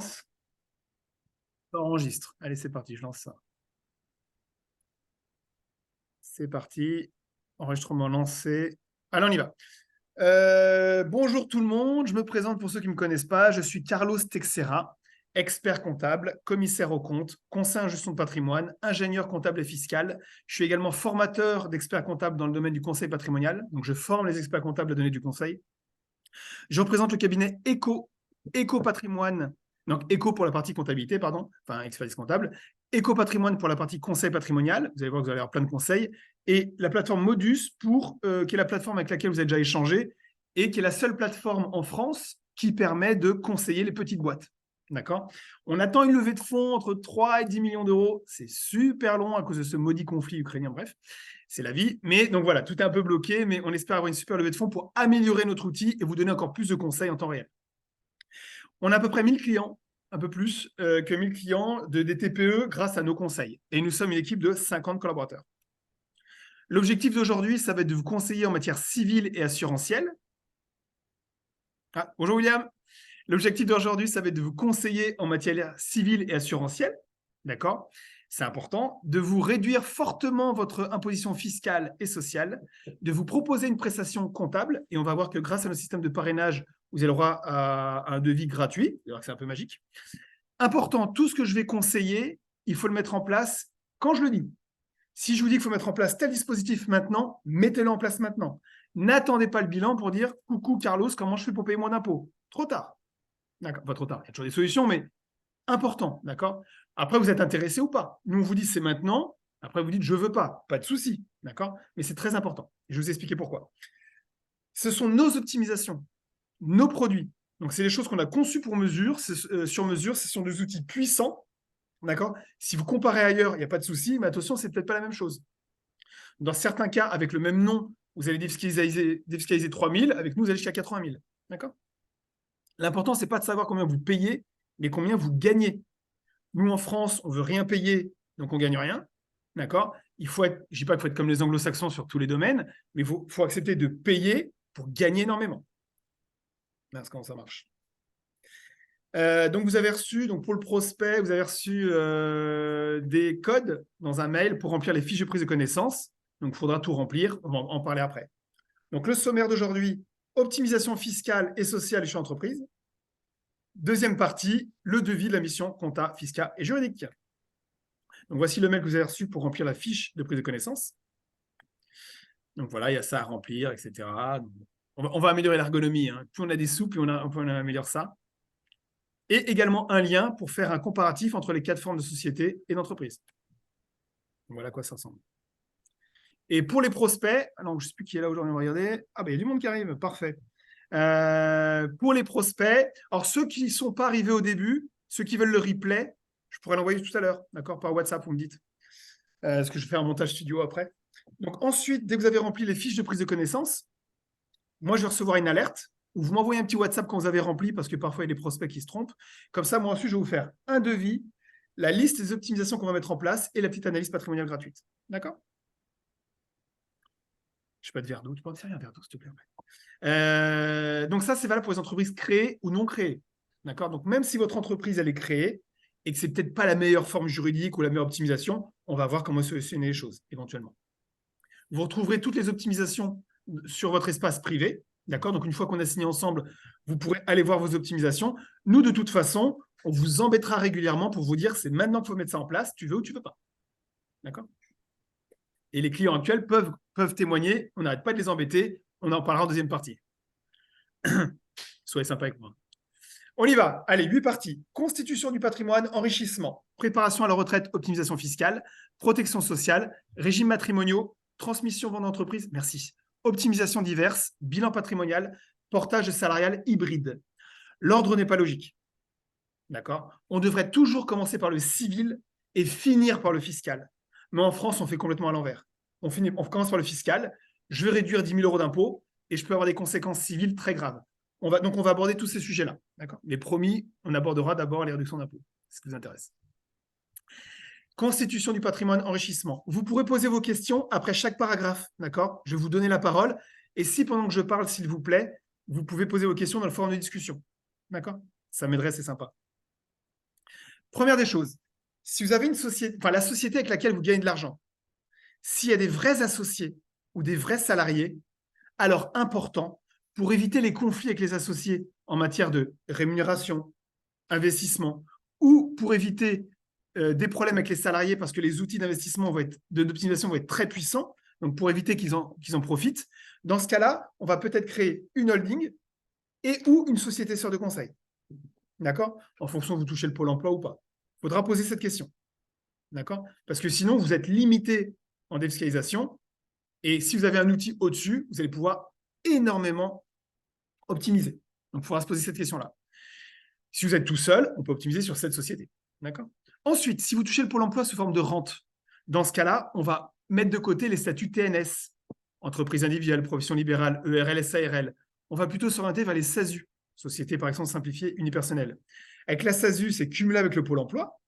Ça enregistre. Allez, c'est parti, je lance ça. C'est parti. Enregistrement lancé. Allez, on y va. Bonjour tout le monde, je me présente pour ceux qui ne me connaissent pas. Je suis Carlos Texera, expert comptable, commissaire aux comptes, conseiller en gestion de patrimoine, ingénieur comptable et fiscal. Je suis également formateur d'experts comptables dans le domaine du conseil patrimonial. Donc, je forme les experts comptables à donner du conseil. Je représente le cabinet Eco Patrimoine, donc Eco pour la partie comptabilité, pardon, enfin expertise comptable, Eco Patrimoine pour la partie conseil patrimonial. Vous allez voir que vous allez avoir plein de conseils. Et la plateforme Modus, qui est la plateforme avec laquelle vous avez déjà échangé et qui est la seule plateforme en France qui permet de conseiller les petites boîtes. D'accord? On attend une levée de fonds entre 3 et 10 millions d'euros. C'est super long à cause de ce maudit conflit ukrainien. Bref, c'est la vie. Mais donc voilà, tout est un peu bloqué, mais on espère avoir une super levée de fonds pour améliorer notre outil et vous donner encore plus de conseils en temps réel. On a à peu près 1000 clients, un peu plus que 1000 clients des TPE grâce à nos conseils. Et nous sommes une équipe de 50 collaborateurs. L'objectif d'aujourd'hui, ça va être de vous conseiller en matière civile et assurantielle. Ah, bonjour William. L'objectif d'aujourd'hui, ça va être de vous conseiller en matière civile et assurantielle. D'accord? C'est important. De vous réduire fortement votre imposition fiscale et sociale. De vous proposer une prestation comptable. Et on va voir que grâce à notre système de parrainage, vous avez le droit à un devis gratuit. Vous allez voir que c'est un peu magique. Important, tout ce que je vais conseiller, il faut le mettre en place quand je le dis. Si je vous dis qu'il faut mettre en place tel dispositif maintenant, mettez-le en place maintenant. N'attendez pas le bilan pour dire « Coucou Carlos, comment je fais pour payer moins d'impôts ?» Trop tard. D'accord, pas trop tard. Il y a toujours des solutions, mais important. D'accord. Après, vous êtes intéressé ou pas. Nous, on vous dit c'est maintenant. Après, vous dites je veux pas. Pas de souci. D'accord. Mais c'est très important. Je vais vous expliquer pourquoi. Ce sont nos optimisations, nos produits. Donc, c'est des choses qu'on a conçues pour mesure, sur mesure. Ce sont des outils puissants. D'accord. Si vous comparez ailleurs, il n'y a pas de souci. Mais attention, c'est peut-être pas la même chose. Dans certains cas, avec le même nom, vous allez défiscaliser 3000. Avec nous, vous allez jusqu'à 80 000. D'accord. L'important, ce n'est pas de savoir combien vous payez, mais combien vous gagnez. Nous, en France, on ne veut rien payer, donc on ne gagne rien. D'accord. Je ne dis pas qu'il faut être comme les anglo-saxons sur tous les domaines, mais il faut accepter de payer pour gagner énormément. Merci, comment ça marche. Donc, vous avez reçu, donc pour le prospect, vous avez reçu des codes dans un mail pour remplir les fiches de prise de connaissance. Donc, il faudra tout remplir. On va en parler après. Donc, le sommaire d'aujourd'hui, optimisation fiscale et sociale chez l'entreprise. Deuxième partie, le devis de la mission compta, fiscale et juridique. Donc, voici le mail que vous avez reçu pour remplir la fiche de prise de connaissance. Donc, voilà, il y a ça à remplir, etc. On va améliorer l'ergonomie. Hein. Plus on a des sous, plus on améliore ça. Et également un lien pour faire un comparatif entre les 4 formes de société et d'entreprise. Voilà à quoi ça ressemble. Et pour les prospects, alors je ne sais plus qui est là aujourd'hui, on va regarder. Ah, ben il y a du monde qui arrive, parfait. Pour les prospects, alors ceux qui ne sont pas arrivés au début, ceux qui veulent le replay, je pourrais l'envoyer tout à l'heure, d'accord, par WhatsApp, vous me dites. Est-ce que je fais un montage studio après. Donc ensuite, dès que vous avez rempli les fiches de prise de connaissance, moi je vais recevoir une alerte où vous m'envoyez un petit WhatsApp quand vous avez rempli, parce que parfois il y a des prospects qui se trompent. Comme ça, moi ensuite, je vais vous faire un devis, la liste des optimisations qu'on va mettre en place et la petite analyse patrimoniale gratuite. D'accord. Je n'ai pas de verre d'eau. Tu peux en faire un verre d'eau, s'il te plaît. Donc ça, c'est valable pour les entreprises créées ou non créées. D'accord. Donc même si votre entreprise, elle est créée et que ce n'est peut-être pas la meilleure forme juridique ou la meilleure optimisation, on va voir comment solutionner les choses, éventuellement. Vous retrouverez toutes les optimisations sur votre espace privé. D'accord. Donc une fois qu'on a signé ensemble, vous pourrez aller voir vos optimisations. Nous, de toute façon, on vous embêtera régulièrement pour vous dire c'est maintenant qu'il faut mettre ça en place, tu veux ou tu ne veux pas. D'accord. Et les clients actuels peuvent témoigner. On n'arrête pas de les embêter. On en parlera en deuxième partie. Soyez sympa avec moi. On y va. Allez, 8 parties. Constitution du patrimoine, enrichissement, préparation à la retraite, optimisation fiscale, protection sociale, régime matrimoniaux, transmission vente d'entreprise, merci, optimisation diverses, bilan patrimonial, portage salarial hybride. L'ordre n'est pas logique. D'accord. On devrait toujours commencer par le civil et finir par le fiscal. Mais en France, on fait complètement à l'envers. On commence par le fiscal, je vais réduire 10 000 euros d'impôts et je peux avoir des conséquences civiles très graves. Donc, on va aborder tous ces sujets-là. Mais promis, on abordera d'abord les réductions d'impôts. C'est ce qui vous intéresse. Constitution du patrimoine, enrichissement. Vous pourrez poser vos questions après chaque paragraphe. D'accord. Je vais vous donner la parole. Et si pendant que je parle, s'il vous plaît, vous pouvez poser vos questions dans le forum de discussion. D'accord. Ça m'aiderait, c'est sympa. première des choses, si vous avez une société, enfin la société avec laquelle vous gagnez de l'argent, s'il y a des vrais associés ou des vrais salariés, alors important, pour éviter les conflits avec les associés en matière de rémunération, investissement, ou pour éviter des problèmes avec les salariés parce que les outils d'investissement d'optimisation vont être très puissants, donc pour éviter qu'ils en profitent, dans ce cas-là, on va peut-être créer une holding et ou une société sœur de conseil. D'accord? En fonction de vous touchez le pôle emploi ou pas. Il faudra poser cette question. D'accord? Parce que sinon, vous êtes limité en défiscalisation. Et si vous avez un outil au-dessus, vous allez pouvoir énormément optimiser. Donc, il faudra se poser cette question-là. Si vous êtes tout seul, on peut optimiser sur cette société. D'accord? Ensuite, si vous touchez le pôle emploi sous forme de rente, dans ce cas-là, on va mettre de côté les statuts TNS, entreprise individuelle, profession libérale, ERL, SARL. On va plutôt s'orienter vers les SASU, société par exemple simplifiée unipersonnelle. Avec la SASU, c'est cumulé avec le pôle emploi.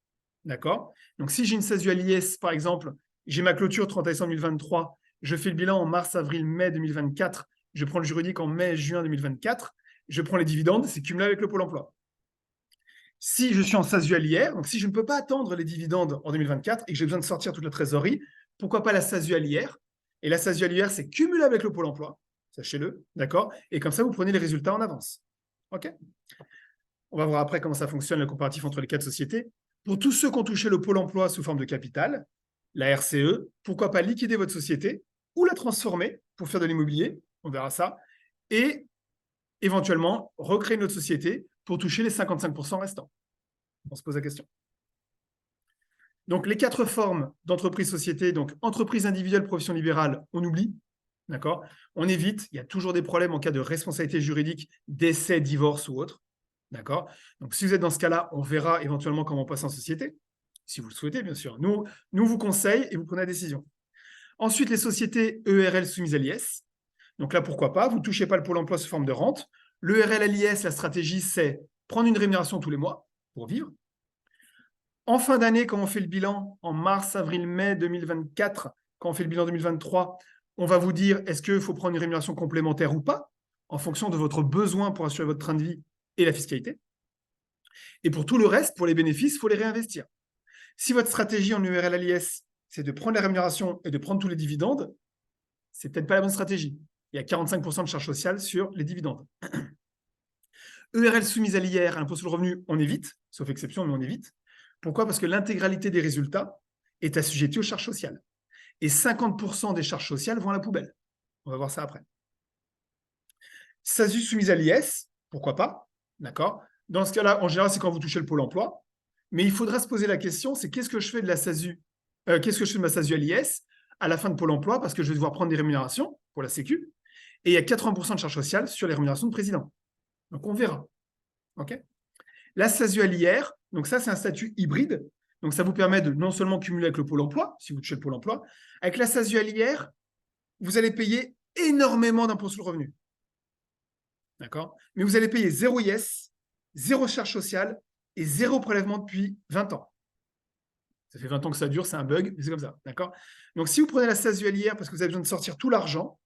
D'accord? Donc, si j'ai une SASU à l'IS, par exemple, j'ai ma clôture 30 décembre 2023, je fais le bilan en mars, avril, mai 2024, je prends le juridique en mai, juin 2024, je prends les dividendes, c'est cumulé avec le pôle emploi. Si je suis en SASU à l'IR, donc si je ne peux pas attendre les dividendes en 2024 et que j'ai besoin de sortir toute la trésorerie, pourquoi pas la SASU à l'IR? Et la SASU à l'IR, c'est cumulé avec le pôle emploi, sachez-le, d'accord? Et comme ça, vous prenez les résultats en avance. OK? On va voir après comment ça fonctionne, le comparatif entre les quatre sociétés. Pour tous ceux qui ont touché le pôle emploi sous forme de capital, la RCE, pourquoi pas liquider votre société ou la transformer pour faire de l'immobilier, on verra ça, et éventuellement recréer une autre société pour toucher les 55% restants. On se pose la question. Donc, les quatre formes d'entreprise-société, donc entreprise individuelle, profession libérale, on oublie, d'accord? On évite, il y a toujours des problèmes en cas de responsabilité juridique, décès, divorce ou autre, d'accord? Donc, si vous êtes dans ce cas-là, on verra éventuellement comment passer en société, si vous le souhaitez, bien sûr. Nous vous conseille et vous prenez la décision. Ensuite, les sociétés ERL soumises à l'IS. Donc là, pourquoi pas, vous ne touchez pas le pôle emploi sous forme de rente. L'ERL à l'IS, la stratégie, c'est prendre une rémunération tous les mois pour vivre. En fin d'année, quand on fait le bilan, en mars, avril, mai 2024, quand on fait le bilan 2023, on va vous dire est-ce qu'il faut prendre une rémunération complémentaire ou pas, en fonction de votre besoin pour assurer votre train de vie et la fiscalité. Et pour tout le reste, pour les bénéfices, il faut les réinvestir. Si votre stratégie en URL à l'IS, c'est de prendre la rémunération et de prendre tous les dividendes, c'est peut-être pas la bonne stratégie. Il y a 45% de charges sociales sur les dividendes. ERL soumise à l'IR, à l'impôt sur le revenu, on évite, sauf exception, mais on évite. Pourquoi? Parce que l'intégralité des résultats est assujettie aux charges sociales. Et 50% des charges sociales vont à la poubelle. On va voir ça après. SASU soumise à l'IS, pourquoi pas? D'accord? Dans ce cas-là, en général, c'est quand vous touchez le pôle emploi. Mais il faudra se poser la question, c'est qu'est-ce que je fais de la SASU qu'est-ce que je fais de ma SASU à l'IS à la fin de Pôle emploi parce que je vais devoir prendre des rémunérations pour la Sécu. Et il y a 80% de charges sociales sur les rémunérations de président. Donc, on verra. OK? La SASU à l'IR, donc ça, c'est un statut hybride. Donc, ça vous permet de non seulement cumuler avec le Pôle emploi, si vous touchez le Pôle emploi. Avec la SASU à l'IR, vous allez payer énormément d'impôts sur le revenu. D'accord? Mais vous allez payer 0 IS, 0 charge sociale et 0 prélèvement depuis 20 ans. Ça fait 20 ans que ça dure, c'est un bug, mais c'est comme ça. D'accord? Donc, si vous prenez la SASU à l'IR parce que vous avez besoin de sortir tout l'argent,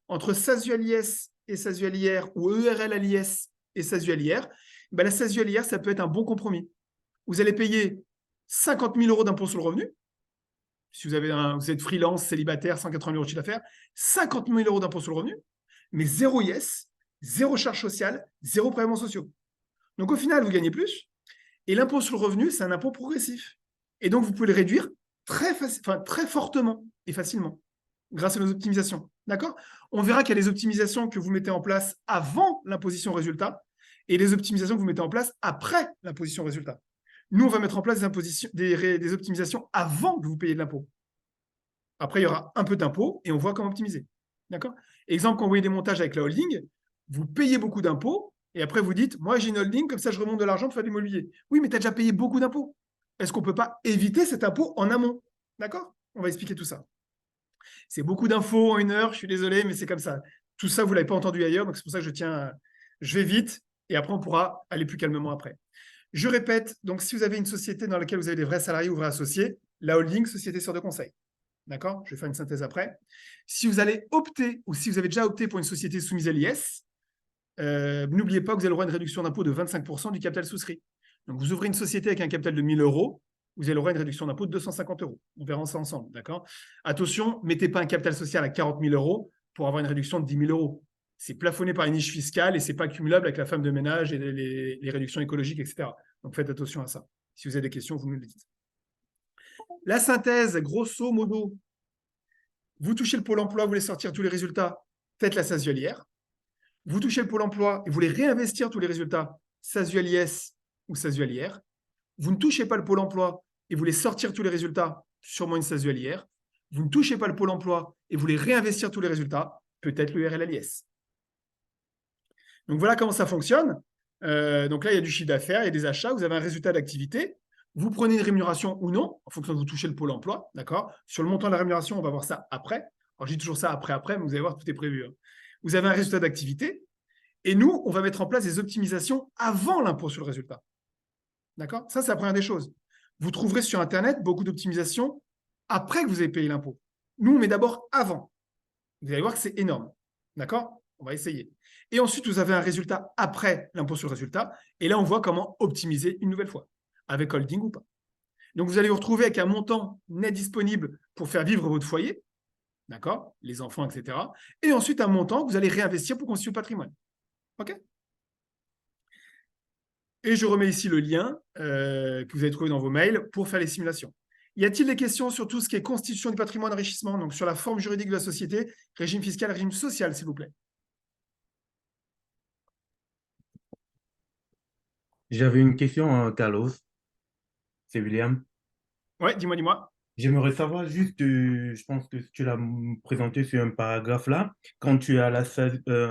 entre SASU à l'IS et SASU à l'IR ou ERL à l'IS et SASU à l'IR, ben la SASU à l'IR, ça peut être un bon compromis. Vous allez payer 50 000 euros d'impôt sur le revenu. Si vous êtes freelance, célibataire, 180 000 euros de chiffre d'affaires, 50 000 euros d'impôt sur le revenu, mais 0 IS, 0 charge sociale, 0 prélèvements sociaux. Donc, au final, vous gagnez plus. Et l'impôt sur le revenu, c'est un impôt progressif. Et donc, vous pouvez le réduire très fortement et facilement grâce à nos optimisations. D'accord? On verra qu'il y a les optimisations que vous mettez en place avant l'imposition résultat et les optimisations que vous mettez en place après l'imposition résultat. Nous, on va mettre en place des optimisations avant que vous payiez de l'impôt. Après, il y aura un peu d'impôt et on voit comment optimiser. D'accord? Exemple, quand vous voyez des montages avec la holding, vous payez beaucoup d'impôts et après vous dites, moi j'ai une holding, comme ça je remonte de l'argent pour faire de l'immobilier. Oui, mais tu as déjà payé beaucoup d'impôts. Est-ce qu'on ne peut pas éviter cet impôt en amont? D'accord? On va expliquer tout ça. C'est beaucoup d'infos en 1 heure, je suis désolé, mais c'est comme ça. Tout ça, vous ne l'avez pas entendu ailleurs, donc c'est pour ça que je vais vite, et après on pourra aller plus calmement après. Je répète, donc si vous avez une société dans laquelle vous avez des vrais salariés ou vrais associés, la holding, société sœur de conseil. D'accord? Je vais faire une synthèse après. Si vous allez opter, ou si vous avez déjà opté pour une société soumise à l'IS, n'oubliez pas que vous avez le droit à une réduction d'impôt de 25% du capital souscrit. Donc, vous ouvrez une société avec un capital de 1 000 euros, vous aurez une réduction d'impôt de 250 euros. On verra ça ensemble, d'accord? Attention, mettez pas un capital social à 40 000 euros pour avoir une réduction de 10 000 euros. C'est plafonné par une niche fiscale et c'est pas cumulable avec la femme de ménage et les réductions écologiques, etc. Donc, faites attention à ça. Si vous avez des questions, vous me le dites. La synthèse, grosso modo, vous touchez le Pôle emploi, vous voulez sortir tous les résultats, faites la SASU-Alière. Vous touchez le Pôle emploi et vous voulez réinvestir tous les résultats, SASU-Aliès ou SASU-Alière. Vous ne touchez pas le Pôle emploi et vous voulez sortir tous les résultats, sûrement une SASU-Alière. Vous ne touchez pas le Pôle emploi et vous voulez réinvestir tous les résultats, peut-être l'URL-Aliès. Donc voilà comment ça fonctionne. Donc là, il y a du chiffre d'affaires, il y a des achats, vous avez un résultat d'activité. Vous prenez une rémunération ou non, en fonction de vous touchez le Pôle emploi, d'accord? Sur le montant de la rémunération, on va voir ça après. Alors, je dis toujours ça après, mais vous allez voir, tout est prévu. Hein. Vous avez un résultat d'activité, et nous, on va mettre en place des optimisations avant l'impôt sur le résultat. D'accord? Ça, c'est la première des choses. Vous trouverez sur Internet beaucoup d'optimisations après que vous ayez payé l'impôt. Nous, on met d'abord avant. Vous allez voir que c'est énorme. D'accord? On va essayer. Et ensuite, vous avez un résultat après l'impôt sur le résultat. Et là, on voit comment optimiser une nouvelle fois, avec holding ou pas. Donc, vous allez vous retrouver avec un montant net disponible pour faire vivre votre foyer, d'accord? Les enfants, etc. Et ensuite, un montant que vous allez réinvestir pour constituer le patrimoine. OK? Et je remets ici le lien que vous avez trouvé dans vos mails pour faire les simulations. Y a-t-il des questions sur tout ce qui est constitution du patrimoine, enrichissement, donc sur la forme juridique de la société, régime fiscal, régime social, s'il vous plaît? J'avais une question, Carlos. C'est William. Ouais, dis-moi. J'aimerais savoir juste, je pense que tu l'as présenté sur un paragraphe là, quand tu es à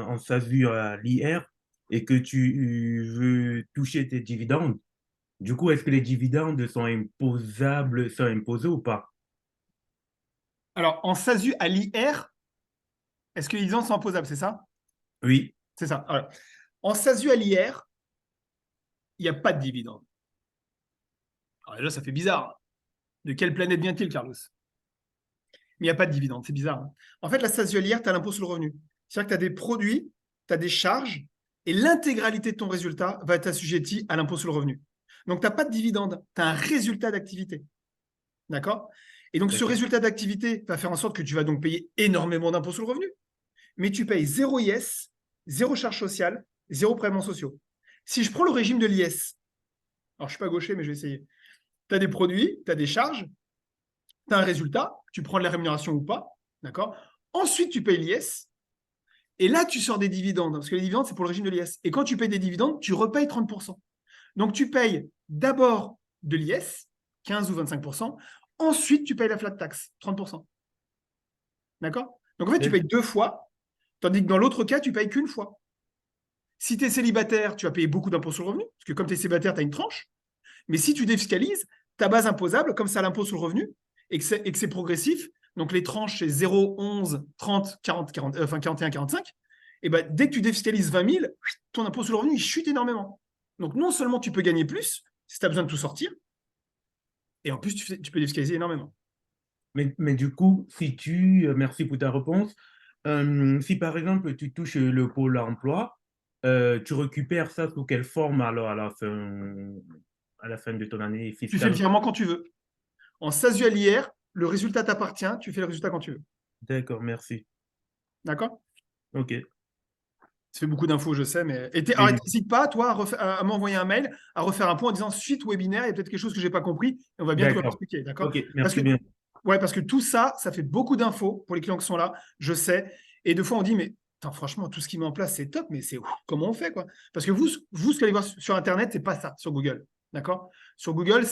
en SASU à l'IR et que tu veux toucher tes dividendes, du coup, est-ce que les dividendes sont imposables, sont imposés ou pas? Alors, en SASU à l'IR, est-ce que les dividendes sont imposables, c'est ça? Oui, C'est ça. Alors, en SASU à l'IR, il n'y a pas de dividende. Alors déjà, ça fait bizarre. De quelle planète vient-il, Carlos? Mais il n'y a pas de dividende, c'est bizarre. Hein. En fait, la SASU à l'IR, tu as l'impôt sur le revenu. C'est-à-dire que tu as des produits, tu as des charges, et l'intégralité de ton résultat va être assujettie à l'impôt sur le revenu. Donc, tu n'as pas de dividende, tu as un résultat d'activité. D'accord? Et donc, ce d'accord. résultat d'activité va faire en sorte que tu vas donc payer énormément d'impôts sur le revenu, mais tu payes zéro IS, zéro charge sociale, zéro prélèvements sociaux. Si je prends le régime de l'IS, alors je ne suis pas gaucher, mais je vais essayer. Tu as des produits, tu as des charges, tu as un résultat, tu prends de la rémunération ou pas, d'accord? Ensuite, tu payes l'IS, et là, tu sors des dividendes, parce que les dividendes, c'est pour le régime de l'IS. Et quand tu payes des dividendes, tu repayes 30%. Donc, tu payes d'abord de l'IS, 15 ou 25%, ensuite, tu payes la flat tax, 30%. D'accord? Donc, en fait, tu payes deux fois, tandis que dans l'autre cas, tu payes qu'une fois. Si tu es célibataire, tu vas payer beaucoup d'impôts sur le revenu, parce que comme tu es célibataire, tu as une tranche. Mais si tu défiscalises, ta base imposable, comme ça l'impôt sur le revenu, et que c'est progressif, donc les tranches c'est 0, 11, 30, 40, 40 enfin 41, 45, et ben, dès que tu défiscalises 20 000, ton impôt sur le revenu il chute énormément. Donc non seulement tu peux gagner plus, si tu as besoin de tout sortir, et en plus tu peux défiscaliser énormément. Mais du coup, merci pour ta réponse. Si par exemple tu touches le pôle emploi, tu récupères ça sous quelle forme alors à la fin de ton année Tu fais le fiscale? virement quand tu veux. En SASU à l'IR, le résultat t'appartient, tu fais le résultat quand tu veux. D'accord, merci. D'accord? Ok. Ça fait beaucoup d'infos, je sais, mais. Alors, Oui, n'hésite pas, toi, à m'envoyer un mail, à refaire un point en disant suite webinaire, il y a peut-être quelque chose que je n'ai pas compris, et on va bien te le d'accord. expliquer, d'accord? Ok, Parce que, merci bien. ouais, parce que tout ça, ça fait beaucoup d'infos pour les clients qui sont là, je sais. Et deux fois, on dit, mais attends, franchement, tout ce qui met en place, c'est top, mais c'est comment on fait, quoi? Parce que vous, ce que vous allez voir sur Internet, c'est pas ça, sur Google, d'accord? Sur Google,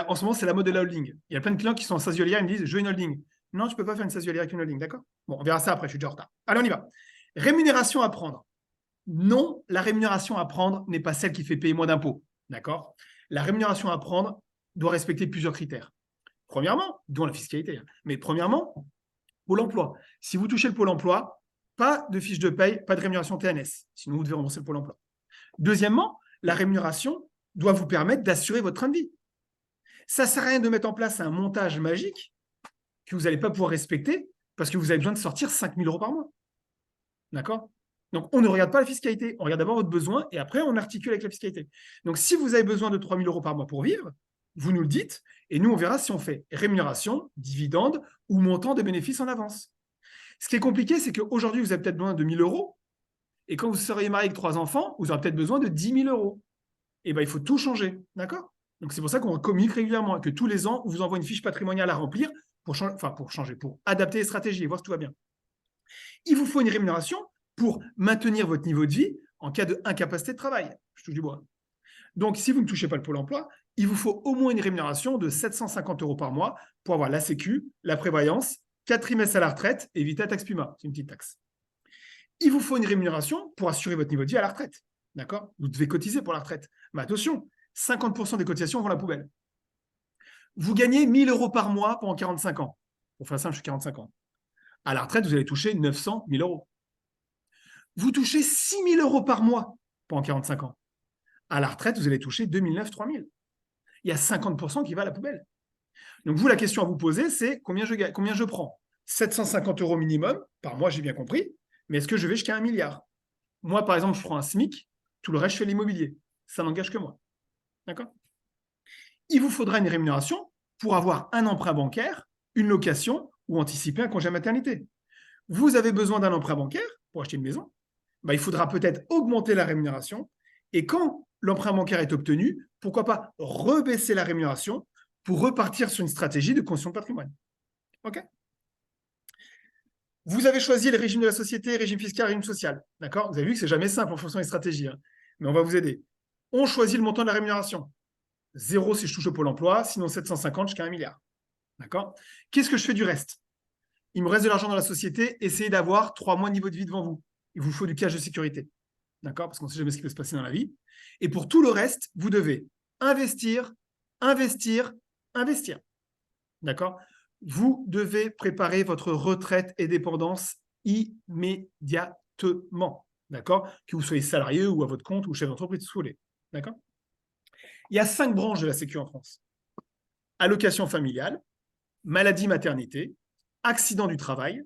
en ce moment, c'est la mode de la holding. Il y a plein de clients qui sont en SASULIA, ils me disent, je veux une holding. Non, tu ne peux pas faire une SASULIA avec une holding, d'accord? Bon, on verra ça après, je suis déjà en retard. Allez, on y va. Rémunération à prendre. Non, la rémunération à prendre n'est pas celle qui fait payer moins d'impôts. D'accord? La rémunération à prendre doit respecter plusieurs critères. Premièrement, dont la fiscalité. Mais premièrement, Pôle emploi. Si vous touchez le Pôle emploi, pas de fiche de paye, pas de rémunération TNS. Sinon, vous devez rembourser le Pôle emploi. Deuxièmement, la rémunération doit vous permettre d'assurer votre train de vie. Ça ne sert à rien de mettre en place un montage magique que vous n'allez pas pouvoir respecter parce que vous avez besoin de sortir 5 000 euros par mois. D'accord? Donc, on ne regarde pas la fiscalité, on regarde d'abord votre besoin et après, on articule avec la fiscalité. Donc, si vous avez besoin de 3 000 euros par mois pour vivre, vous nous le dites et nous, on verra si on fait rémunération, dividende ou montant de bénéfices en avance. Ce qui est compliqué, c'est qu'aujourd'hui, vous avez peut-être besoin de 1 000 euros et quand vous seriez marié avec 3 enfants, vous aurez peut-être besoin de 10 000 euros. Et bien, il faut tout changer, d'accord? Donc, c'est pour ça qu'on communique régulièrement, que tous les ans, on vous envoie une fiche patrimoniale à remplir pour adapter les stratégies et voir si tout va bien. Il vous faut une rémunération pour maintenir votre niveau de vie en cas d'incapacité de travail. Je touche du bois. Donc, si vous ne touchez pas le Pôle emploi, il vous faut au moins une rémunération de 750 euros par mois pour avoir la Sécu, la prévoyance, 4 trimestres à la retraite et éviter la taxe Puma, c'est une petite taxe. Il vous faut une rémunération pour assurer votre niveau de vie à la retraite. D'accord? Vous devez cotiser pour la retraite. Mais attention, 50% des cotisations vont à la poubelle. Vous gagnez 1 000 euros par mois pendant 45 ans. Pour faire simple, je suis 45 ans. À la retraite, vous allez toucher 900 000 euros. Vous touchez 6 000 euros par mois pendant 45 ans. À la retraite, vous allez toucher 2 900, 3 000. Il y a 50% qui va à la poubelle. Donc, vous, la question à vous poser, c'est combien je prends? 750 euros minimum par mois, j'ai bien compris, mais est-ce que je vais jusqu'à 1 milliard? Moi, par exemple, je prends un SMIC, tout le reste, je fais l'immobilier. Ça n'engage que moi. D'accord? Il vous faudra une rémunération pour avoir un emprunt bancaire, une location ou anticiper un congé maternité. Vous avez besoin d'un emprunt bancaire pour acheter une maison, il faudra peut-être augmenter la rémunération. Et quand l'emprunt bancaire est obtenu, pourquoi pas rebaisser la rémunération pour repartir sur une stratégie de construction de patrimoine. OK? Vous avez choisi le régime de la société, régime fiscal, régime social. D'accord? Vous avez vu que ce n'est jamais simple en fonction des stratégies, hein, mais on va vous aider. On choisit le montant de la rémunération. 0 si je touche au Pôle emploi, sinon 750 jusqu'à 1 milliard. D'accord? Qu'est-ce que je fais du reste? Il me reste de l'argent dans la société, essayez d'avoir 3 mois de niveau de vie devant vous. Il vous faut du cash de sécurité. D'accord? Parce qu'on ne sait jamais ce qui peut se passer dans la vie. Et pour tout le reste, vous devez investir, investir, investir. D'accord? Vous devez préparer votre retraite et dépendance immédiatement. D'accord? Que vous soyez salarié ou à votre compte ou chef d'entreprise, si vous voulez. D'accord? Il y a 5 branches de la Sécu en France. Allocation familiale, maladie, maternité, accident du travail,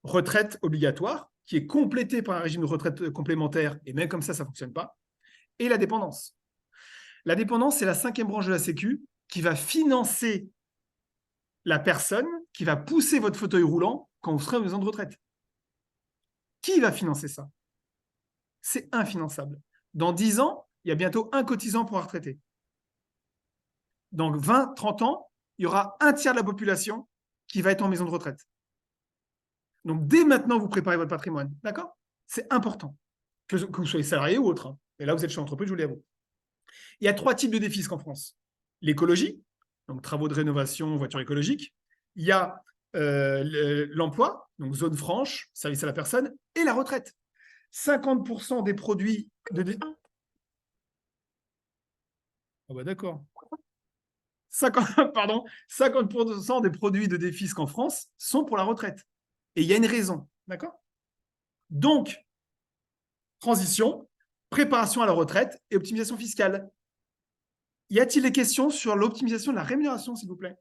retraite obligatoire, qui est complétée par un régime de retraite complémentaire, et même comme ça ne fonctionne pas, et la dépendance. La dépendance, c'est la 5e branche de la Sécu qui va financer la personne qui va pousser votre fauteuil roulant quand vous serez en maison de retraite. Qui va financer ça? C'est infinançable. Dans 10 ans, il y a bientôt un cotisant pour un retraité. Dans 20, 30 ans, il y aura un tiers de la population qui va être en maison de retraite. Donc, dès maintenant, vous préparez votre patrimoine. D'accord? C'est important. Que vous soyez salarié ou autre. Hein. Et là, vous êtes chez l'entreprise, je vous l'avoue. Il y a 3 types de défis en France. L'écologie, donc travaux de rénovation, voitures écologiques. Il y a l'emploi, donc zone franche, service à la personne, et la retraite. 50% des produits de... Ah bah d'accord. 50% des produits de Défisc en France sont pour la retraite. Et il y a une raison, d'accord? Donc, transition, préparation à la retraite et optimisation fiscale. Y a-t-il des questions sur l'optimisation de la rémunération, s'il vous plaît?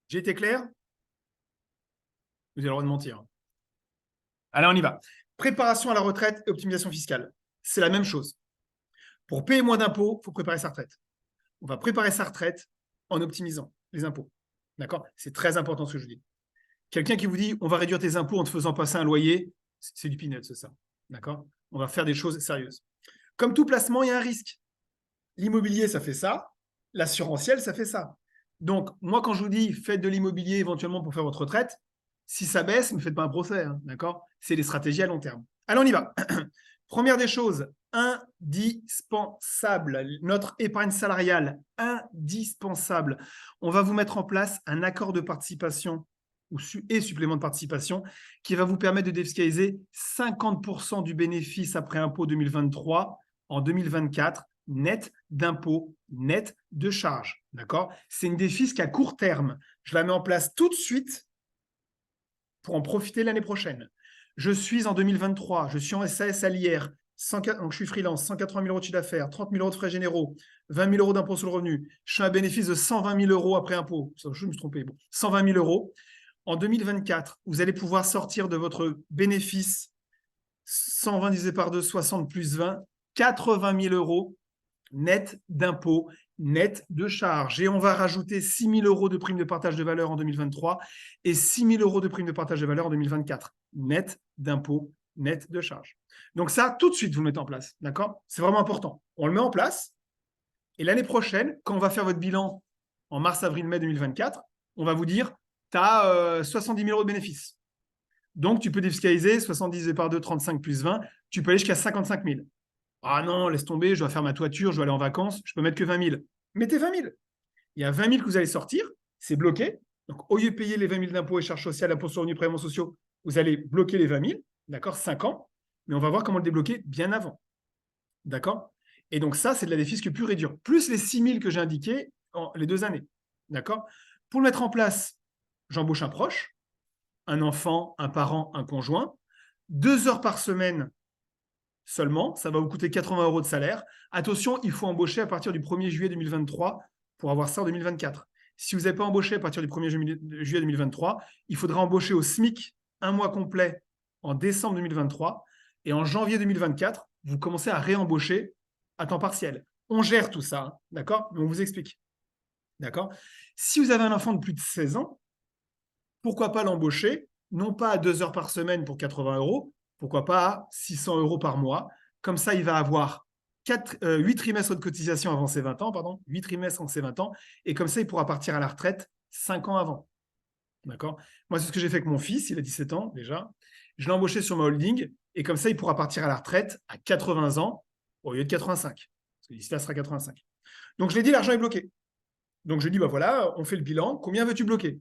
J'ai été clair? Vous avez le droit de mentir. Allez, on y va. Préparation à la retraite et optimisation fiscale. C'est la même chose. Pour payer moins d'impôts, il faut préparer sa retraite. On va préparer sa retraite en optimisant les impôts. D'accord? C'est très important ce que je dis. Quelqu'un qui vous dit on va réduire tes impôts en te faisant passer un loyer, c'est du peanut, c'est ça. D'accord? On va faire des choses sérieuses. Comme tout placement, il y a un risque. L'immobilier, ça fait ça. L'assurantiel, ça fait ça. Donc, moi, quand je vous dis faites de l'immobilier éventuellement pour faire votre retraite, si ça baisse, ne me faites pas un procès. Hein, d'accord? C'est des stratégies à long terme. Allez, on y va. Première des choses, indispensable. Notre épargne salariale, indispensable. On va vous mettre en place un accord de participation et supplément de participation qui va vous permettre de défiscaliser 50% du bénéfice après impôt 2023 en 2024, net d'impôts, net de charges. D'accord? C'est une défisque à court terme. Je la mets en place tout de suite pour en profiter l'année prochaine. Je suis en 2023, je suis en SAS à l'IR, donc je suis freelance, 180 000 euros de chiffre d'affaires, 30 000 euros de frais généraux, 20 000 euros d'impôt sur le revenu, je fais un bénéfice de 120 000 euros après impôt. Je me suis trompé. Bon, 120 000 euros. En 2024, vous allez pouvoir sortir de votre bénéfice 120 divisé par 2, 60 plus 20, 80 000 euros net d'impôts, net de charges. Et on va rajouter 6 000 euros de prime de partage de valeur en 2023 et 6 000 euros de prime de partage de valeur en 2024. Net d'impôts, net de charges. Donc ça, tout de suite, vous le mettez en place. D'accord? C'est vraiment important. On le met en place. Et l'année prochaine, quand on va faire votre bilan en mars, avril, mai 2024, on va vous dire, tu as 70 000 euros de bénéfices. Donc, tu peux défiscaliser 70 divisé par 2, 35 plus 20. Tu peux aller jusqu'à 55 000. Ah non, laisse tomber, je dois faire ma toiture, je dois aller en vacances, je peux mettre que 20 000. Mettez 20 000. Il y a 20 000 que vous allez sortir, c'est bloqué. Donc, au lieu de payer les 20 000 d'impôts et charges sociales, impôts sur le revenu, prélèvements sociaux, vous allez bloquer les 20 000, d'accord, 5 ans. Mais on va voir comment le débloquer bien avant. D'accord? Et donc, ça, c'est de la défisque pure et dure. Plus les 6 000 que j'ai indiqués les 2 années. D'accord? Pour le mettre en place, j'embauche un proche, un enfant, un parent, un conjoint, 2 heures par semaine seulement, ça va vous coûter 80 euros de salaire. Attention, il faut embaucher à partir du 1er juillet 2023 pour avoir ça en 2024. Si vous n'avez pas embauché à partir du 1er juillet 2023, il faudra embaucher au SMIC un mois complet en décembre 2023 et en janvier 2024, vous commencez à réembaucher à temps partiel. On gère tout ça, hein, d'accord? Mais on vous explique. D'accord? Si vous avez un enfant de plus de 16 ans, pourquoi pas l'embaucher, non pas à 2 heures par semaine pour 80 euros, pourquoi pas à 600 euros par mois. Comme ça, il va avoir 8 trimestres de cotisation avant ses 20 ans, pardon, 8 trimestres avant ses 20 ans, et comme ça, il pourra partir à la retraite 5 ans avant. D'accord? Moi, c'est ce que j'ai fait avec mon fils, il a 17 ans déjà. Je l'ai embauché sur ma holding, et comme ça, il pourra partir à la retraite à 80 ans au lieu de 85. Parce que d'ici là, ce sera 85. Donc, je lui ai dit, l'argent est bloqué. Donc, je lui ai dit, bah voilà, on fait le bilan. Combien veux-tu bloquer?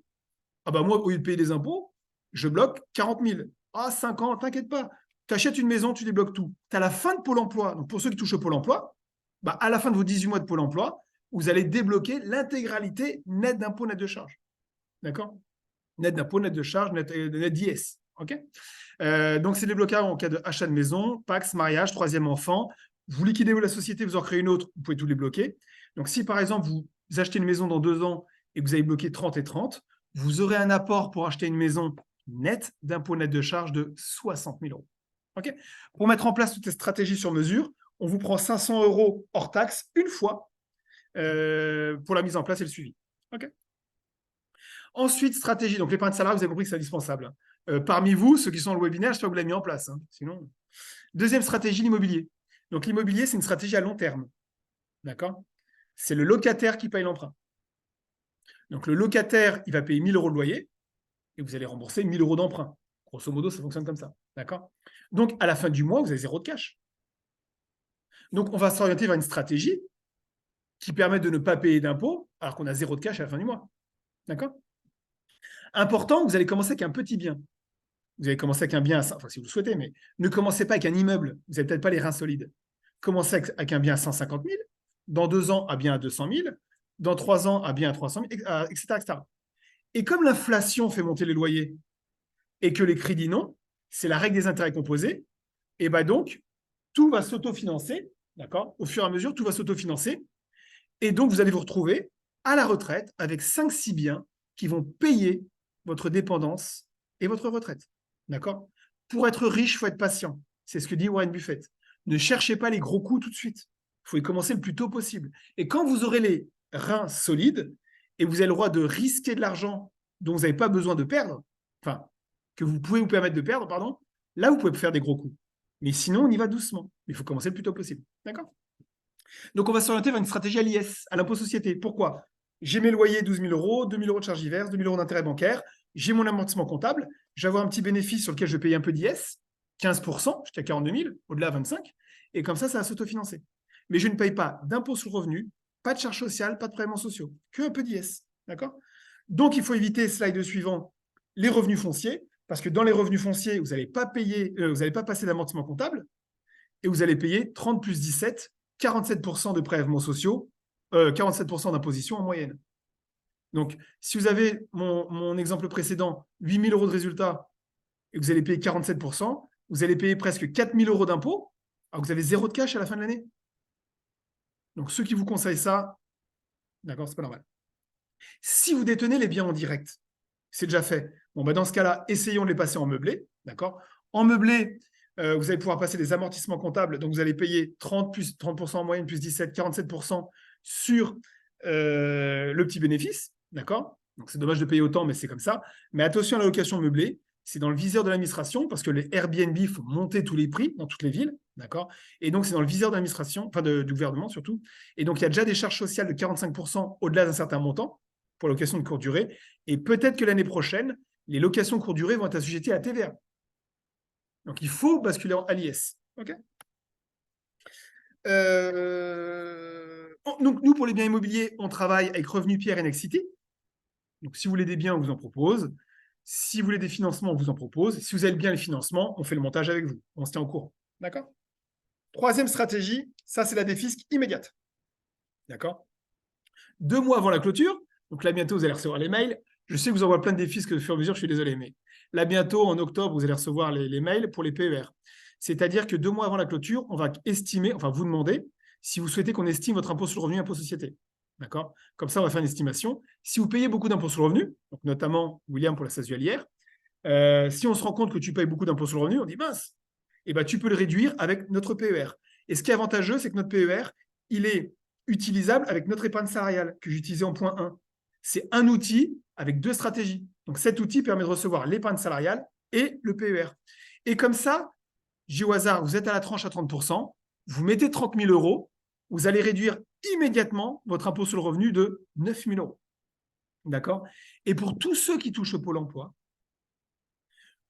Ah bah moi, au lieu de payer des impôts, je bloque 40 000. Ah, 5 ans, t'inquiète pas. Tu achètes une maison, tu débloques tout. Tu as la fin de Pôle emploi. Donc, pour ceux qui touchent au Pôle emploi, bah, à la fin de vos 18 mois de Pôle emploi, vous allez débloquer l'intégralité net d'impôt, net de charge. D'accord? Net d'impôt, net de charge, net d'IS. OK? Donc, c'est débloquable en cas d'achat de maison, Pax, mariage, troisième enfant. Vous liquidez la société, vous en créez une autre, vous pouvez tout débloquer. Donc, si par exemple, vous achetez une maison dans 2 ans et que vous avez bloqué 30 et 30, vous aurez un apport pour acheter une maison nette d'impôt net de charge de 60 000 euros. Okay? Pour mettre en place toutes ces stratégies sur mesure, on vous prend 500 euros hors taxe une fois pour la mise en place et le suivi. Okay? Ensuite, stratégie. Donc, l'épargne salariale, vous avez compris que c'est indispensable. Parmi vous, ceux qui sont dans le webinaire, j'espère que vous l'avez mis en place. Hein. Sinon... Deuxième stratégie, l'immobilier. Donc, l'immobilier, c'est une stratégie à long terme. D'accord? C'est le locataire qui paye l'emprunt. Donc, le locataire, il va payer 1 000 euros de loyer et vous allez rembourser 1 000 euros d'emprunt. Grosso modo, ça fonctionne comme ça. D'accord? Donc, à la fin du mois, vous avez 0 de cash. Donc, on va s'orienter vers une stratégie qui permet de ne pas payer d'impôts alors qu'on a 0 de cash à la fin du mois. D'accord? Important, vous allez commencer avec un petit bien. Vous allez commencer avec un bien, enfin, si vous le souhaitez, mais ne commencez pas avec un immeuble. Vous n'avez peut-être pas les reins solides. Commencez avec un bien à 150 000, dans 2 ans, à bien à 200 000, dans 3 ans, à bien à 300 000, etc., etc. Et comme l'inflation fait monter les loyers et que les crédits non, c'est la règle des intérêts composés, et bien donc, tout va s'autofinancer, d'accord? Au fur et à mesure, tout va s'autofinancer. Et donc, vous allez vous retrouver à la retraite avec 5-6 biens qui vont payer votre dépendance et votre retraite. D'accord? Pour être riche, il faut être patient. C'est ce que dit Warren Buffett. Ne cherchez pas les gros coups tout de suite. Il faut y commencer le plus tôt possible. Et quand vous aurez les reins solides et vous avez le droit de risquer de l'argent dont vous n'avez pas besoin de perdre, enfin, que vous pouvez vous permettre de perdre, pardon, là, vous pouvez faire des gros coups. Mais sinon, on y va doucement. Il faut commencer le plus tôt possible. D'accord? Donc, on va s'orienter vers une stratégie à l'IS, à l'impôt société. Pourquoi? J'ai mes loyers 12 000 euros, 2 000 euros de charges diverses, 2 000 euros d'intérêt bancaire, j'ai mon amortissement comptable, je vais avoir un petit bénéfice sur lequel je paye un peu d'IS, 15%, jusqu'à 42 000, au-delà 25, et comme ça va s'autofinancer. Mais je ne paye pas d'impôt sur le revenu, pas de charges sociales, pas de prélèvements sociaux, que un peu d'IS. D'accord? Donc, il faut éviter, slide suivant, les revenus fonciers, parce que dans les revenus fonciers, vous n'allez pas passer d'amortissement comptable, et vous allez payer 30 plus 17, 47% de prélèvements sociaux, 47% d'imposition en moyenne. Donc, si vous avez mon exemple précédent, 8 000 euros de résultat, et que vous allez payer 47%, vous allez payer presque 4 000 euros d'impôts, Alors que vous avez zéro de cash à la fin de l'année. Donc, ceux qui vous conseillent ça, d'accord, c'est pas normal. Si vous détenez les biens en direct, c'est déjà fait. Bon, bah dans ce cas-là, essayons de les passer en meublé, d'accord. En meublé, vous allez pouvoir passer des amortissements comptables, donc vous allez payer 30 plus 30% en moyenne, plus 17, 47% sur le petit bénéfice, d'accord. Donc c'est dommage de payer autant, mais c'est comme ça. Mais attention à la location meublée, c'est dans le viseur de l'administration, parce que les Airbnb, il faut monter tous les prix dans toutes les villes, d'accord. Et donc c'est dans le viseur de l'administration, enfin du gouvernement surtout. Et donc il y a déjà des charges sociales de 45% au-delà d'un certain montant pour la location de courte durée. Et peut-être que l'année prochaine, les locations courte durée vont être assujetties à la TVA. Donc, il faut basculer à l'IS. OK. Donc, nous, pour les biens immobiliers, on travaille avec Revenu Pierre et Nexity. Donc, si vous voulez des biens, on vous en propose. Si vous voulez des financements, on vous en propose. Si vous avez bien les financements, on fait le montage avec vous. On se tient au courant. D'accord. Troisième stratégie, ça, c'est la défisque immédiate. D'accord. 2 mois avant la clôture, donc là, bientôt, vous allez recevoir les mails. Je sais que vous envoie plein de défisques au fur et à mesure, je suis désolé, mais là, bientôt, en octobre, vous allez recevoir les mails pour les PER. C'est-à-dire que 2 mois avant la clôture, on va estimer, enfin, vous demander si vous souhaitez qu'on estime votre impôt sur le revenu, impôt société. D'accord. Comme ça, on va faire une estimation. Si vous payez beaucoup d'impôts sur le revenu, donc notamment William pour la SASUalière, si on se rend compte que tu payes beaucoup d'impôts sur le revenu, on dit mince, eh ben, tu peux le réduire avec notre PER. Et ce qui est avantageux, c'est que notre PER, il est utilisable avec notre épargne salariale que j'utilisais en point 1. C'est un outil avec 2 stratégies. Donc cet outil permet de recevoir l'épargne salariale et le PER. Et comme ça, j'ai au hasard, vous êtes à la tranche à 30%, vous mettez 30 000 euros, vous allez réduire immédiatement votre impôt sur le revenu de 9 000 euros. D'accord. Et pour tous ceux qui touchent au Pôle emploi,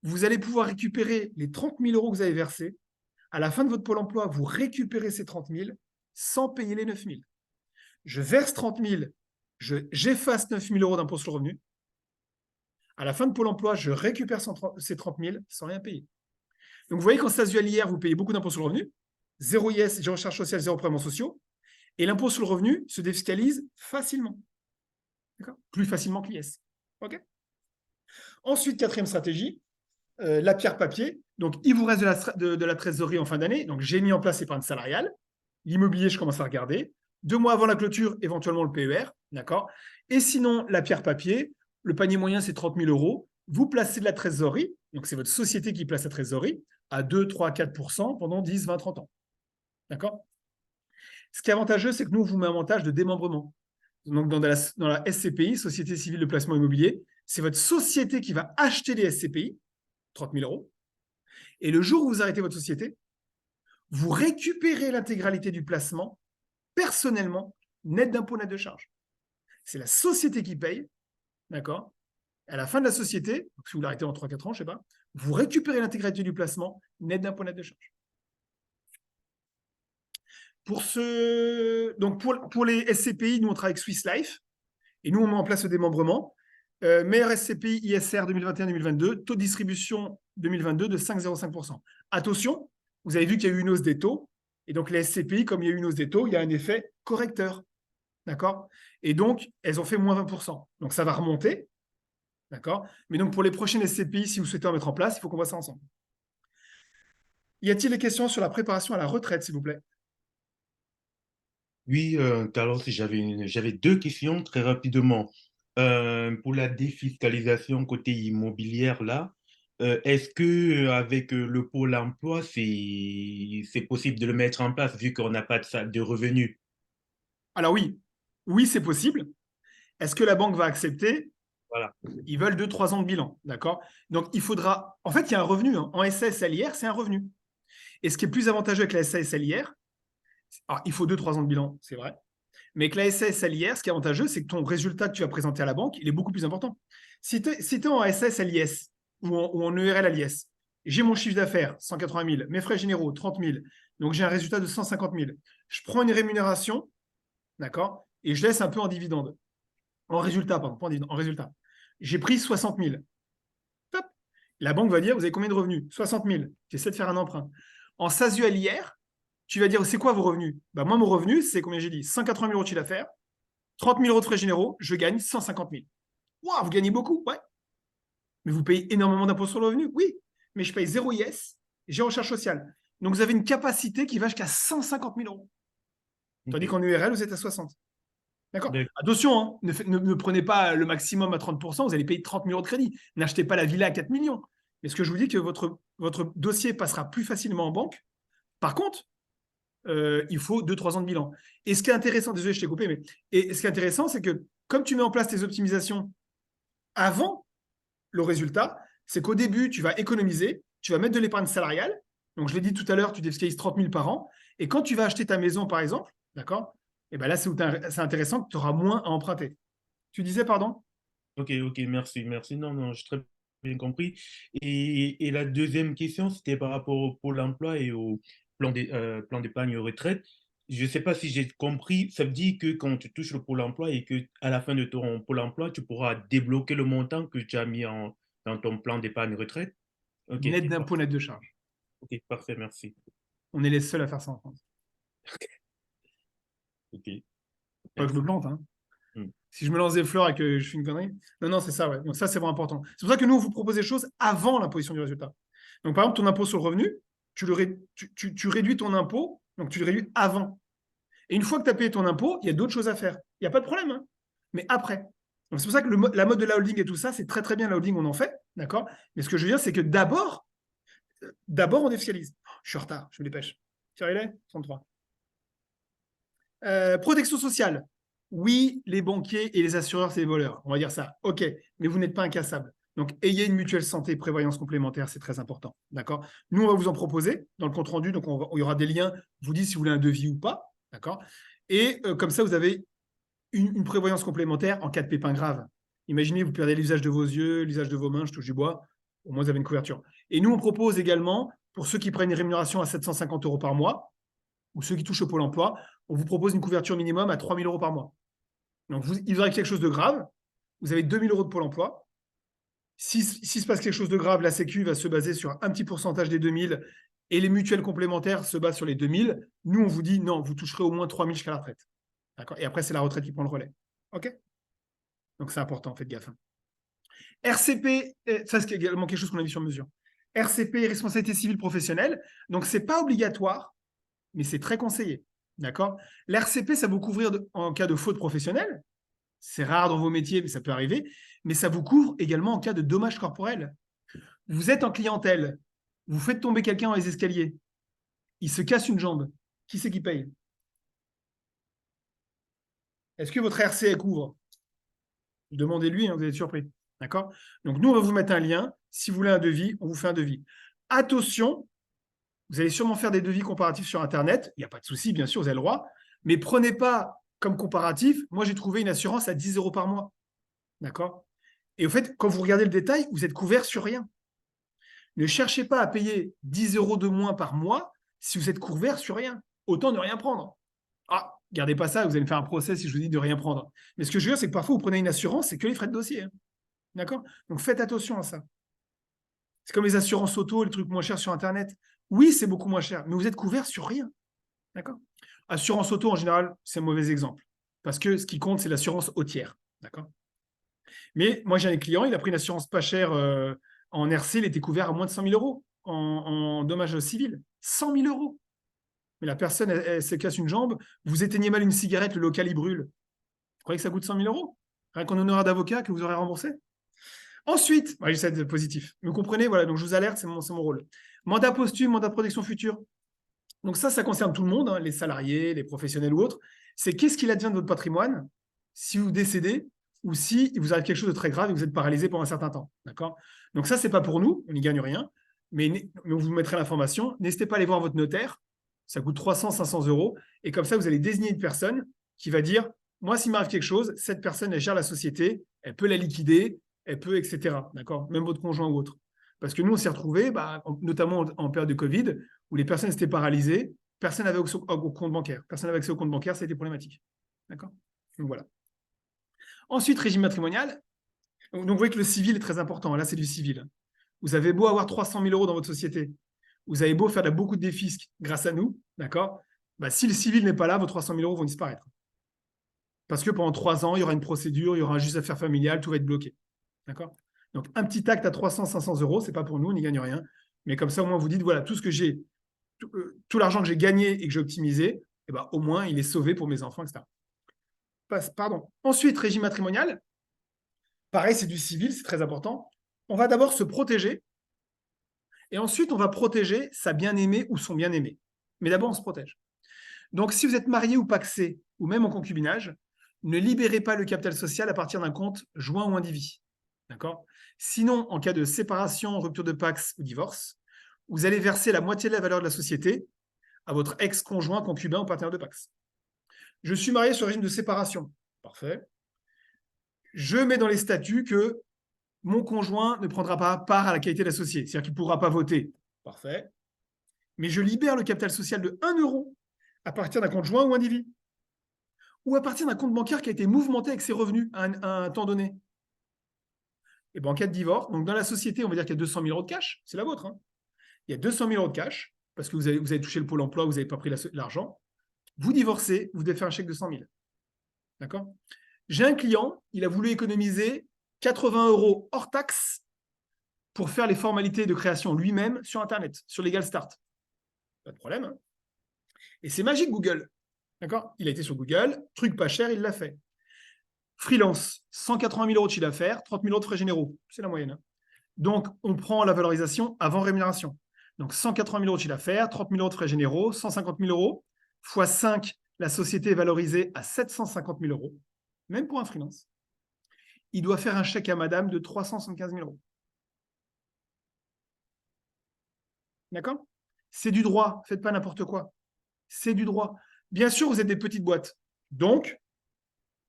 vous allez pouvoir récupérer les 30 000 euros que vous avez versés. À la fin de votre Pôle emploi, vous récupérez ces 30 000 sans payer les 9 000. Je verse 30 000, j'efface 9 000 euros d'impôt sur le revenu. À la fin de Pôle emploi, je récupère ces 30 000 sans rien payer. Donc, vous voyez qu'en SASUalière, vous payez beaucoup d'impôts sur le revenu. 0 IS, 0 charges sociales, 0 prélèvements sociaux. Et l'impôt sur le revenu se défiscalise facilement. Plus facilement que l'IS. Okay. Ensuite, quatrième stratégie, la pierre papier. Donc, il vous reste de la trésorerie en fin d'année. Donc, j'ai mis en place l'épargne salariale. L'immobilier, je commence à regarder. 2 mois avant la clôture, éventuellement le PER. D'accord. Et sinon, la pierre papier, le panier moyen, c'est 30 000 euros. Vous placez de la trésorerie. Donc, c'est votre société qui place la trésorerie à 2, 3, 4% pendant 10, 20, 30 ans. D'accord. Ce qui est avantageux, c'est que nous, on vous met un avantage de démembrement. Donc, dans la SCPI, Société Civile de Placement Immobilier, c'est votre société qui va acheter les SCPI, 30 000 euros. Et le jour où vous arrêtez votre société, vous récupérez l'intégralité du placement personnellement, net d'impôt, net de charge. C'est la société qui paye, d'accord. À la fin de la société, donc si vous l'arrêtez en 3-4 ans, je ne sais pas, vous récupérez l'intégralité du placement, net d'impôt, net de charge. Donc pour les SCPI, nous on travaille avec Swiss Life et nous on met en place le démembrement. Meilleur SCPI ISR 2021-2022, taux de distribution 2022 de 5,05%. Attention, vous avez vu qu'il y a eu une hausse des taux et donc les SCPI, comme il y a eu une hausse des taux, il y a un effet correcteur. D'accord. Et donc, elles ont fait moins 20%. Donc ça va remonter. D'accord. Mais donc pour les prochaines SCPI, si vous souhaitez en mettre en place, il faut qu'on voit ça ensemble. Y a-t-il des questions sur la préparation à la retraite, s'il vous plaît? Oui, Carlos, j'avais 2 questions très rapidement. Pour la défiscalisation côté immobilière, là, est-ce que avec le pôle emploi, c'est possible de le mettre en place vu qu'on n'a pas de revenus? Alors oui, c'est possible. Est-ce que la banque va accepter? Voilà. Ils veulent 2-3 ans de bilan, d'accord. Donc il faudra. En fait, il y a un revenu. Hein. En SAS-LIR, c'est un revenu. Et ce qui est plus avantageux avec la SAS-LIR, il faut 2-3 ans de bilan, c'est vrai. Mais avec la SAS-LIR, ce qui est avantageux, c'est que ton résultat que tu as présenté à la banque, il est beaucoup plus important. Si tu es en SAS-LIS ou en ERL à l'IS, j'ai mon chiffre d'affaires, 180 000, mes frais généraux, 30 000, donc j'ai un résultat de 150 000. Je prends une rémunération, d'accord, et je laisse un peu en dividende. En résultat, pardon, pas en dividende, en résultat. J'ai pris 60 000. Top. La banque va dire, vous avez combien de revenus? 60 000. J'essaie de faire un emprunt. En SASU-LIR, tu vas dire, c'est quoi vos revenus? Moi, mon revenu, c'est combien j'ai dit? 180 000 euros de chiffre d'affaires, 30 000 euros de frais généraux, je gagne 150 000. Waouh, vous gagnez beaucoup, ouais. Mais vous payez énormément d'impôts sur le revenu, oui. Mais je paye 0 IS, j'ai recherche sociale. Donc, vous avez une capacité qui va jusqu'à 150 000 euros. Tandis Ok. qu'en URL, vous êtes à 60. D'accord. D'ac- Attention, hein, ne prenez pas le maximum à 30%, vous allez payer 30 000 euros de crédit. N'achetez pas la villa à 4 millions. Mais ce que je vous dis, que votre dossier passera plus facilement en banque. Par contre, il faut 2-3 ans de bilan. Et ce qui est intéressant, désolé, je t'ai coupé, mais ce qui est intéressant, c'est que comme tu mets en place tes optimisations avant le résultat, c'est qu'au début, tu vas économiser, tu vas mettre de l'épargne salariale. Donc, je l'ai dit tout à l'heure, tu défiscalises 30 000 par an. Et quand tu vas acheter ta maison, par exemple, d'accord, et ben là, c'est intéressant que tu auras moins à emprunter. Tu disais, pardon? Ok, ok, merci, merci. Non, non, j'ai très bien compris. Et la deuxième question, c'était par rapport au Pôle emploi et au plan d'épargne retraite. Je ne sais pas si j'ai compris, ça veut dire que quand tu touches le Pôle emploi et que à la fin de ton Pôle emploi, tu pourras débloquer le montant que tu as mis dans ton plan d'épargne retraite. Ok, Net d'impôt, net de charge. ok, parfait, merci. On est les seuls à faire ça en France. Ok, Pas que je me merci. plante, hein. Hmm. Si je me lance des fleurs et que je fais une connerie. Non, non, c'est ça, ouais. Donc ça, c'est vraiment important. C'est pour ça que nous, on vous propose des choses avant l'imposition du résultat. Donc, par exemple, ton impôt sur le revenu, tu réduis ton impôt, donc tu le réduis avant. Et une fois que tu as payé ton impôt, il y a d'autres choses à faire. Il n'y a pas de problème, hein. Mais après. Donc, c'est pour ça que la mode de la holding et tout ça, c'est très, très bien la holding, on en fait. D'accord. Mais ce que je veux dire, c'est que d'abord, on défiscalise. Oh, je suis en retard, je me dépêche. Thierry Lay, 33. Protection sociale. Oui, les banquiers et les assureurs, c'est des voleurs. On va dire ça. OK, mais vous n'êtes pas incassable. Donc, ayez une mutuelle santé prévoyance complémentaire, c'est très important. D'accord. Nous, on va vous en proposer dans le compte rendu. Donc, il y aura des liens. Vous dites si vous voulez un devis ou pas. D'accord. Et comme ça, vous avez une prévoyance complémentaire en cas de pépin grave. Imaginez, vous perdez l'usage de vos yeux, l'usage de vos mains, je touche du bois. Au moins, vous avez une couverture. Et nous, on propose également, pour ceux qui prennent une rémunération à 750 euros par mois, ou ceux qui touchent au Pôle emploi, on vous propose une couverture minimum à 3 000 euros par mois. Donc, il vous arrive quelque chose de grave, vous avez 2 000 euros de Pôle emploi. Si se passe quelque chose de grave, la Sécu va se baser sur un petit pourcentage des 2 000 et les mutuelles complémentaires se basent sur les 2 000. Nous, on vous dit non, vous toucherez au moins 3 000 jusqu'à la retraite. D'accord. Et après, c'est la retraite qui prend le relais. OK. Donc, c'est important, faites gaffe. RCP, ça, c'est également quelque chose qu'on a vu sur mesure. RCP, responsabilité civile professionnelle. Donc, ce n'est pas obligatoire, mais c'est très conseillé. D'accord. L'RCP, ça vous couvrir en cas de faute professionnelle. C'est rare dans vos métiers, mais ça peut arriver. Mais ça vous couvre également en cas de dommages corporels. Vous êtes en clientèle, vous faites tomber quelqu'un dans les escaliers, il se casse une jambe. Qui c'est qui paye? Est-ce que votre RC couvre? Demandez-lui, hein, vous allez être surpris. D'accord. Donc, nous, on va vous mettre un lien. Si vous voulez un devis, on vous fait un devis. Attention, vous allez sûrement faire des devis comparatifs sur Internet. Il n'y a pas de souci, bien sûr, vous avez le droit. Mais prenez pas comme comparatif. Moi, j'ai trouvé une assurance à 10 euros par mois. D'accord. Et au fait, quand vous regardez le détail, vous êtes couvert sur rien. Ne cherchez pas à payer 10 euros de moins par mois si vous êtes couvert sur rien. Autant ne rien prendre. Ah, gardez pas ça, vous allez me faire un procès si je vous dis de rien prendre. Mais ce que je veux dire, c'est que parfois, vous prenez une assurance, c'est que les frais de dossier. Hein. D'accord. Donc, faites attention à ça. C'est comme les assurances auto, les trucs moins chers sur Internet. Oui, c'est beaucoup moins cher, mais vous êtes couvert sur rien. D'accord. Assurance auto, en général, c'est un mauvais exemple. Parce que ce qui compte, c'est l'assurance hautière. D'accord. Mais moi, j'ai un client, il a pris une assurance pas chère en RC, il était couvert à moins de 100 000 euros en dommages civils. 100 000 euros. Mais la personne, elle se casse une jambe, vous éteignez mal une cigarette, le local, il brûle. Vous croyez que ça coûte 100 000 euros? Rien qu'en honoraire d'avocat que vous aurez remboursé. Ensuite, j'essaie d'être positif. Vous comprenez, voilà, donc je vous alerte, c'est mon rôle. Mandat posthume, mandat de protection future. Donc ça concerne tout le monde, hein, les salariés, les professionnels ou autres. C'est qu'est-ce qu'il advient de votre patrimoine si vous décédez ou si il vous arrive quelque chose de très grave et que vous êtes paralysé pendant un certain temps. D'accord. Donc ça, c'est pas pour nous, on n'y gagne rien, mais on vous mettra l'information. N'hésitez pas à aller voir votre notaire. Ça coûte 300, 500 euros. Et comme ça, vous allez désigner une personne qui va dire, moi, s'il m'arrive quelque chose, cette personne, elle gère la société, elle peut la liquider, elle peut, etc. D'accord. Même votre conjoint ou autre. Parce que nous, on s'est retrouvés, notamment en période de Covid, où les personnes étaient paralysées, personne n'avait accès au compte bancaire. Personne n'avait accès au compte bancaire, ça a été problématique. D'accord. Donc voilà. Ensuite, régime matrimonial. Donc vous voyez que le civil est très important. Là, c'est du civil. Vous avez beau avoir 300 000 euros dans votre société, vous avez beau faire beaucoup de défisques grâce à nous, d'accord. Si le civil n'est pas là, vos 300 000 euros vont disparaître. Parce que pendant 3 ans, il y aura une procédure, il y aura un juge d'affaires familiales, tout va être bloqué. D'accord. Donc un petit acte à 300, 500 euros, c'est pas pour nous, on n'y gagne rien. Mais comme ça, au moins, vous dites, voilà, tout ce que j'ai tout l'argent que j'ai gagné et que j'ai optimisé, eh ben, au moins, il est sauvé pour mes enfants, etc. Pardon. Ensuite, régime matrimonial. Pareil, c'est du civil, c'est très important. On va d'abord se protéger et ensuite, on va protéger sa bien-aimée ou son bien-aimé. Mais d'abord, on se protège. Donc, si vous êtes marié ou pacsé, ou même en concubinage, ne libérez pas le capital social à partir d'un compte joint ou indivis. D'accord? Sinon, en cas de séparation, rupture de pax ou divorce, vous allez verser la moitié de la valeur de la société à votre ex-conjoint, concubin ou partenaire de pax. Je suis marié sur le régime de séparation. Parfait. Je mets dans les statuts que mon conjoint ne prendra pas part à la qualité d'associé, c'est-à-dire qu'il ne pourra pas voter. Parfait. Mais je libère le capital social de 1 euro à partir d'un compte joint ou indivis, ou à partir d'un compte bancaire qui a été mouvementé avec ses revenus à un temps donné. Et bien, en cas de divorce, donc dans la société, on va dire qu'il y a 200 000 euros de cash, c'est la vôtre. Hein. Il y a 200 000 euros de cash, parce que vous avez touché le pôle emploi, vous n'avez pas pris l'argent. Vous divorcez, vous devez faire un chèque de 100 000. D'accord? J'ai un client, il a voulu économiser 80 euros hors taxe pour faire les formalités de création lui-même sur Internet, sur Legal Start. Pas de problème. Hein. Et c'est magique, Google. D'accord? Il a été sur Google, truc pas cher, il l'a fait. Freelance, 180 000 euros de chiffre d'affaires, 30 000 euros de frais généraux. C'est la moyenne. Hein. Donc, on prend la valorisation avant rémunération. Donc, 180 000 euros de chiffre d'affaires, 30 000 euros de frais généraux, 150 000 euros, fois 5, la société est valorisée à 750 000 euros, même pour un freelance. Il doit faire un chèque à madame de 375 000 euros. D'accord? C'est du droit, faites pas n'importe quoi. C'est du droit. Bien sûr, vous êtes des petites boîtes. Donc,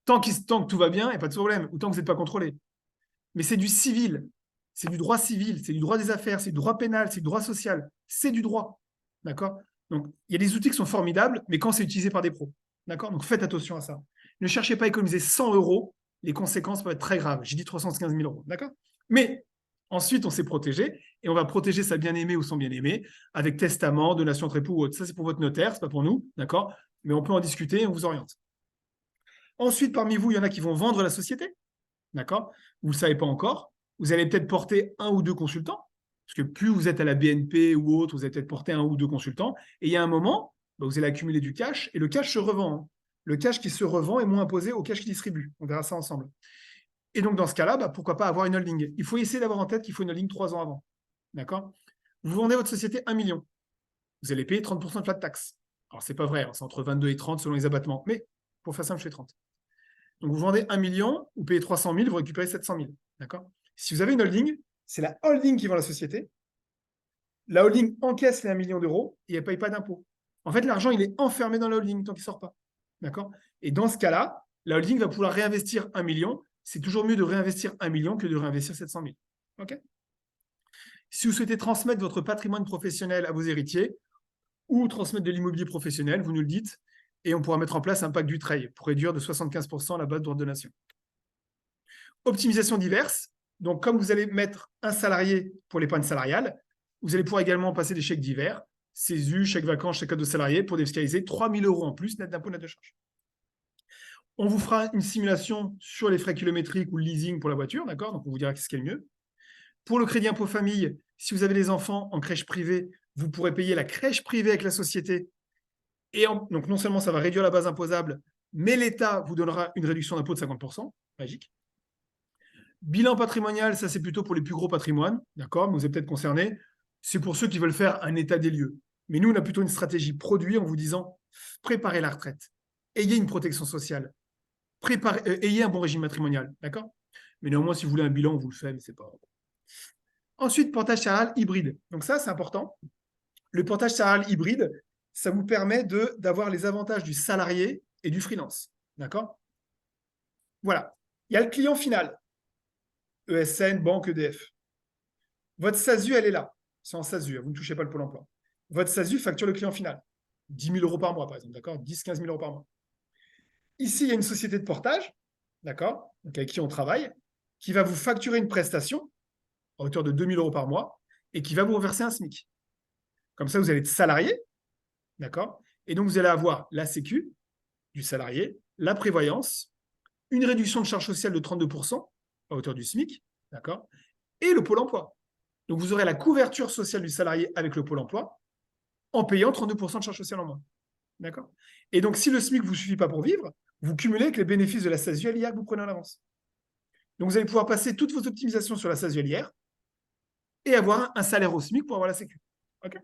tant que tout va bien, il n'y a pas de problème, ou tant que vous n'êtes pas contrôlé. Mais c'est du civil, c'est du droit civil, c'est du droit des affaires, c'est du droit pénal, c'est du droit social, c'est du droit. D'accord? Donc, il y a des outils qui sont formidables, mais quand c'est utilisé par des pros. D'accord? Donc, faites attention à ça. Ne cherchez pas à économiser 100 euros, les conséquences peuvent être très graves. J'ai dit 315 000 euros. D'accord? Mais ensuite, on s'est protégé et on va protéger sa bien-aimée ou son bien-aimé avec testament, donation entre époux ou autre. Ça, c'est pour votre notaire, c'est pas pour nous. D'accord? Mais on peut en discuter et on vous oriente. Ensuite, parmi vous, il y en a qui vont vendre la société. D'accord? Vous ne le savez pas encore. Vous allez peut-être porter 1 ou 2 consultants, parce que plus vous êtes à la BNP ou autre, vous allez peut-être porter 1 ou 2 consultants. Et il y a un moment, vous allez accumuler du cash, et le cash se revend. Hein. Le cash qui se revend est moins imposé au cash qui distribue. On verra ça ensemble. Et donc, dans ce cas-là, pourquoi pas avoir une holding? Il faut essayer d'avoir en tête qu'il faut une holding 3 ans avant. D'accord? Vous vendez votre société 1 million. Vous allez payer 30% de flat tax. Alors, c'est pas vrai, hein, c'est entre 22 et 30 selon les abattements. Mais pour faire simple, je fais 30. Donc, vous vendez 1 million, vous payez 300 000, vous récupérez 700 000. D'accord? Si vous avez une holding, c'est la holding qui vend la société. La holding encaisse les 1 million d'euros et elle ne paye pas d'impôt. En fait, l'argent, il est enfermé dans la holding tant qu'il ne sort pas. D'accord? Et dans ce cas-là, la holding va pouvoir réinvestir 1 million. C'est toujours mieux de réinvestir 1 million que de réinvestir 700 000. OK? Si vous souhaitez transmettre votre patrimoine professionnel à vos héritiers ou transmettre de l'immobilier professionnel, vous nous le dites et on pourra mettre en place un pacte du trade pour réduire de 75% la base d'ordonnation. Optimisation diverse. Donc, comme vous allez mettre un salarié pour l'épargne salariale, vous allez pouvoir également passer des chèques divers, CESU, chèques vacances, chèques cadeaux salariés pour défiscaliser 3 000 euros en plus net d'impôt, net de charge. On vous fera une simulation sur les frais kilométriques ou le leasing pour la voiture, d'accord? Donc, on vous dira ce qui est le mieux. Pour le crédit impôt famille, si vous avez des enfants en crèche privée, vous pourrez payer la crèche privée avec la société. Et donc, non seulement ça va réduire la base imposable, mais l'État vous donnera une réduction d'impôt de 50%. Magique. Bilan patrimonial, ça c'est plutôt pour les plus gros patrimoines, d'accord? Mais vous êtes peut-être concernés. C'est pour ceux qui veulent faire un état des lieux. Mais nous, on a plutôt une stratégie produit en vous disant préparez la retraite, ayez une protection sociale, ayez un bon régime matrimonial, d'accord? Mais néanmoins, si vous voulez un bilan, on vous le fait, mais c'est pas. Ensuite, portage salarial hybride. Donc ça, c'est important. Le portage salarial hybride, ça vous permet d'avoir les avantages du salarié et du freelance, d'accord? Voilà. Il y a le client final. ESN, banque, EDF. Votre SASU, elle est là. C'est en SASU, vous ne touchez pas le pôle emploi. Votre SASU facture le client final. 10 000 euros par mois, par exemple, d'accord? 10 15 000 euros par mois. Ici, il y a une société de portage, d'accord? Donc, avec qui on travaille, qui va vous facturer une prestation à hauteur de 2 000 euros par mois et qui va vous reverser un SMIC. Comme ça, vous allez être salarié, d'accord? Et donc, vous allez avoir la Sécu du salarié, la prévoyance, une réduction de charge sociale de 32% à hauteur du SMIC, d'accord? Et le pôle emploi. Donc, vous aurez la couverture sociale du salarié avec le pôle emploi, en payant 32% de charges sociales en moins. D'accord? Et donc, si le SMIC ne vous suffit pas pour vivre, vous cumulez avec les bénéfices de la SASU LIR que vous prenez en avance. Donc, vous allez pouvoir passer toutes vos optimisations sur la SASU LIR et avoir un salaire au SMIC pour avoir la sécu. Okay,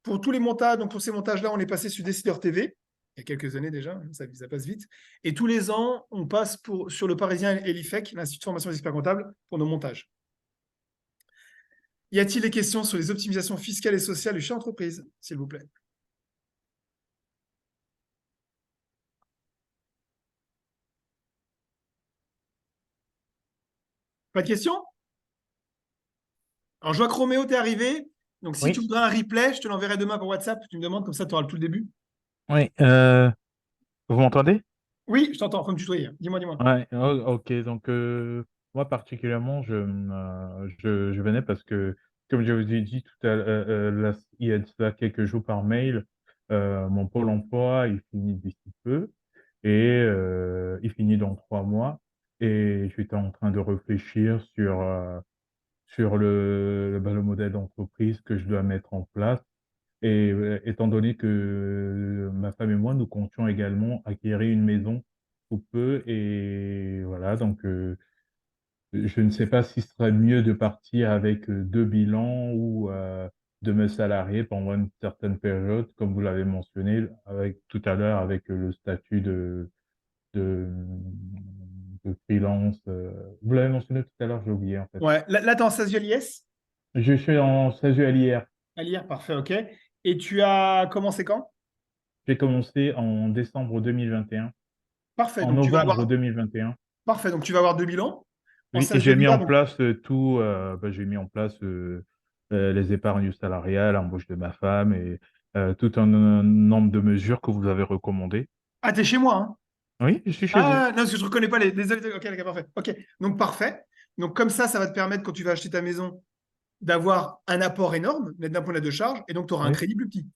pour tous les montages, donc pour ces montages-là, on est passé sur Décideur TV, il y a quelques années déjà, ça passe vite. Et tous les ans, on passe sur le Parisien et l'IFEC, l'Institut de formation des experts comptables, pour nos montages. Y a-t-il des questions sur les optimisations fiscales et sociales du chef d'entreprise, s'il vous plaît? Pas de questions? Alors, je vois que Roméo, t'es arrivé. Donc, si tu Oui, voudrais un replay, je te l'enverrai demain par WhatsApp. Tu me demandes, comme ça, tu auras tout le début. oui. Vous m'entendez? Oui, je t'entends, faut me tutoyer. Dis-moi, dis-moi. Ouais, ok. Donc, moi particulièrement, je venais parce que, comme je vous ai dit tout à l'heure, il y a de cela quelques jours par mail, mon pôle emploi, il finit d'ici peu et il finit dans 3 mois. Et j'étais en train de réfléchir sur le modèle d'entreprise que je dois mettre en place. Et étant donné que ma femme et moi, nous comptions également acquérir une maison sous peu et voilà donc je ne sais pas s'il serait mieux de partir avec, 2 bilans ou de me salarier pendant une certaine période, comme vous l'avez mentionné avec tout à l'heure avec, le statut de, de freelance, vous l'avez mentionné tout à l'heure, j'ai oublié en fait. Ouais, là, tu es en SASU LIS? Je suis en SASU LIR. À lire, parfait, ok. Et tu as commencé quand? J'ai commencé en décembre 2021, Parfait, en donc tu vas novembre avoir, 2021. parfait, donc tu vas avoir 2 bilans en Oui, et SASU j'ai mis LIR. en Donc, place, tout, j'ai mis en place, les épargnes salariales, l'embauche de ma femme et tout un nombre de mesures que vous avez recommandées. ah, tu es chez moi, hein? Oui, je suis chez vous. Ah, non, parce que je ne reconnais pas les. Désolé, ok, d'accord, parfait. Ok, donc parfait. Donc, comme ça va te permettre, quand tu vas acheter ta maison, d'avoir un apport énorme, net d'un point de charge, et donc tu auras un Oui, crédit plus petit.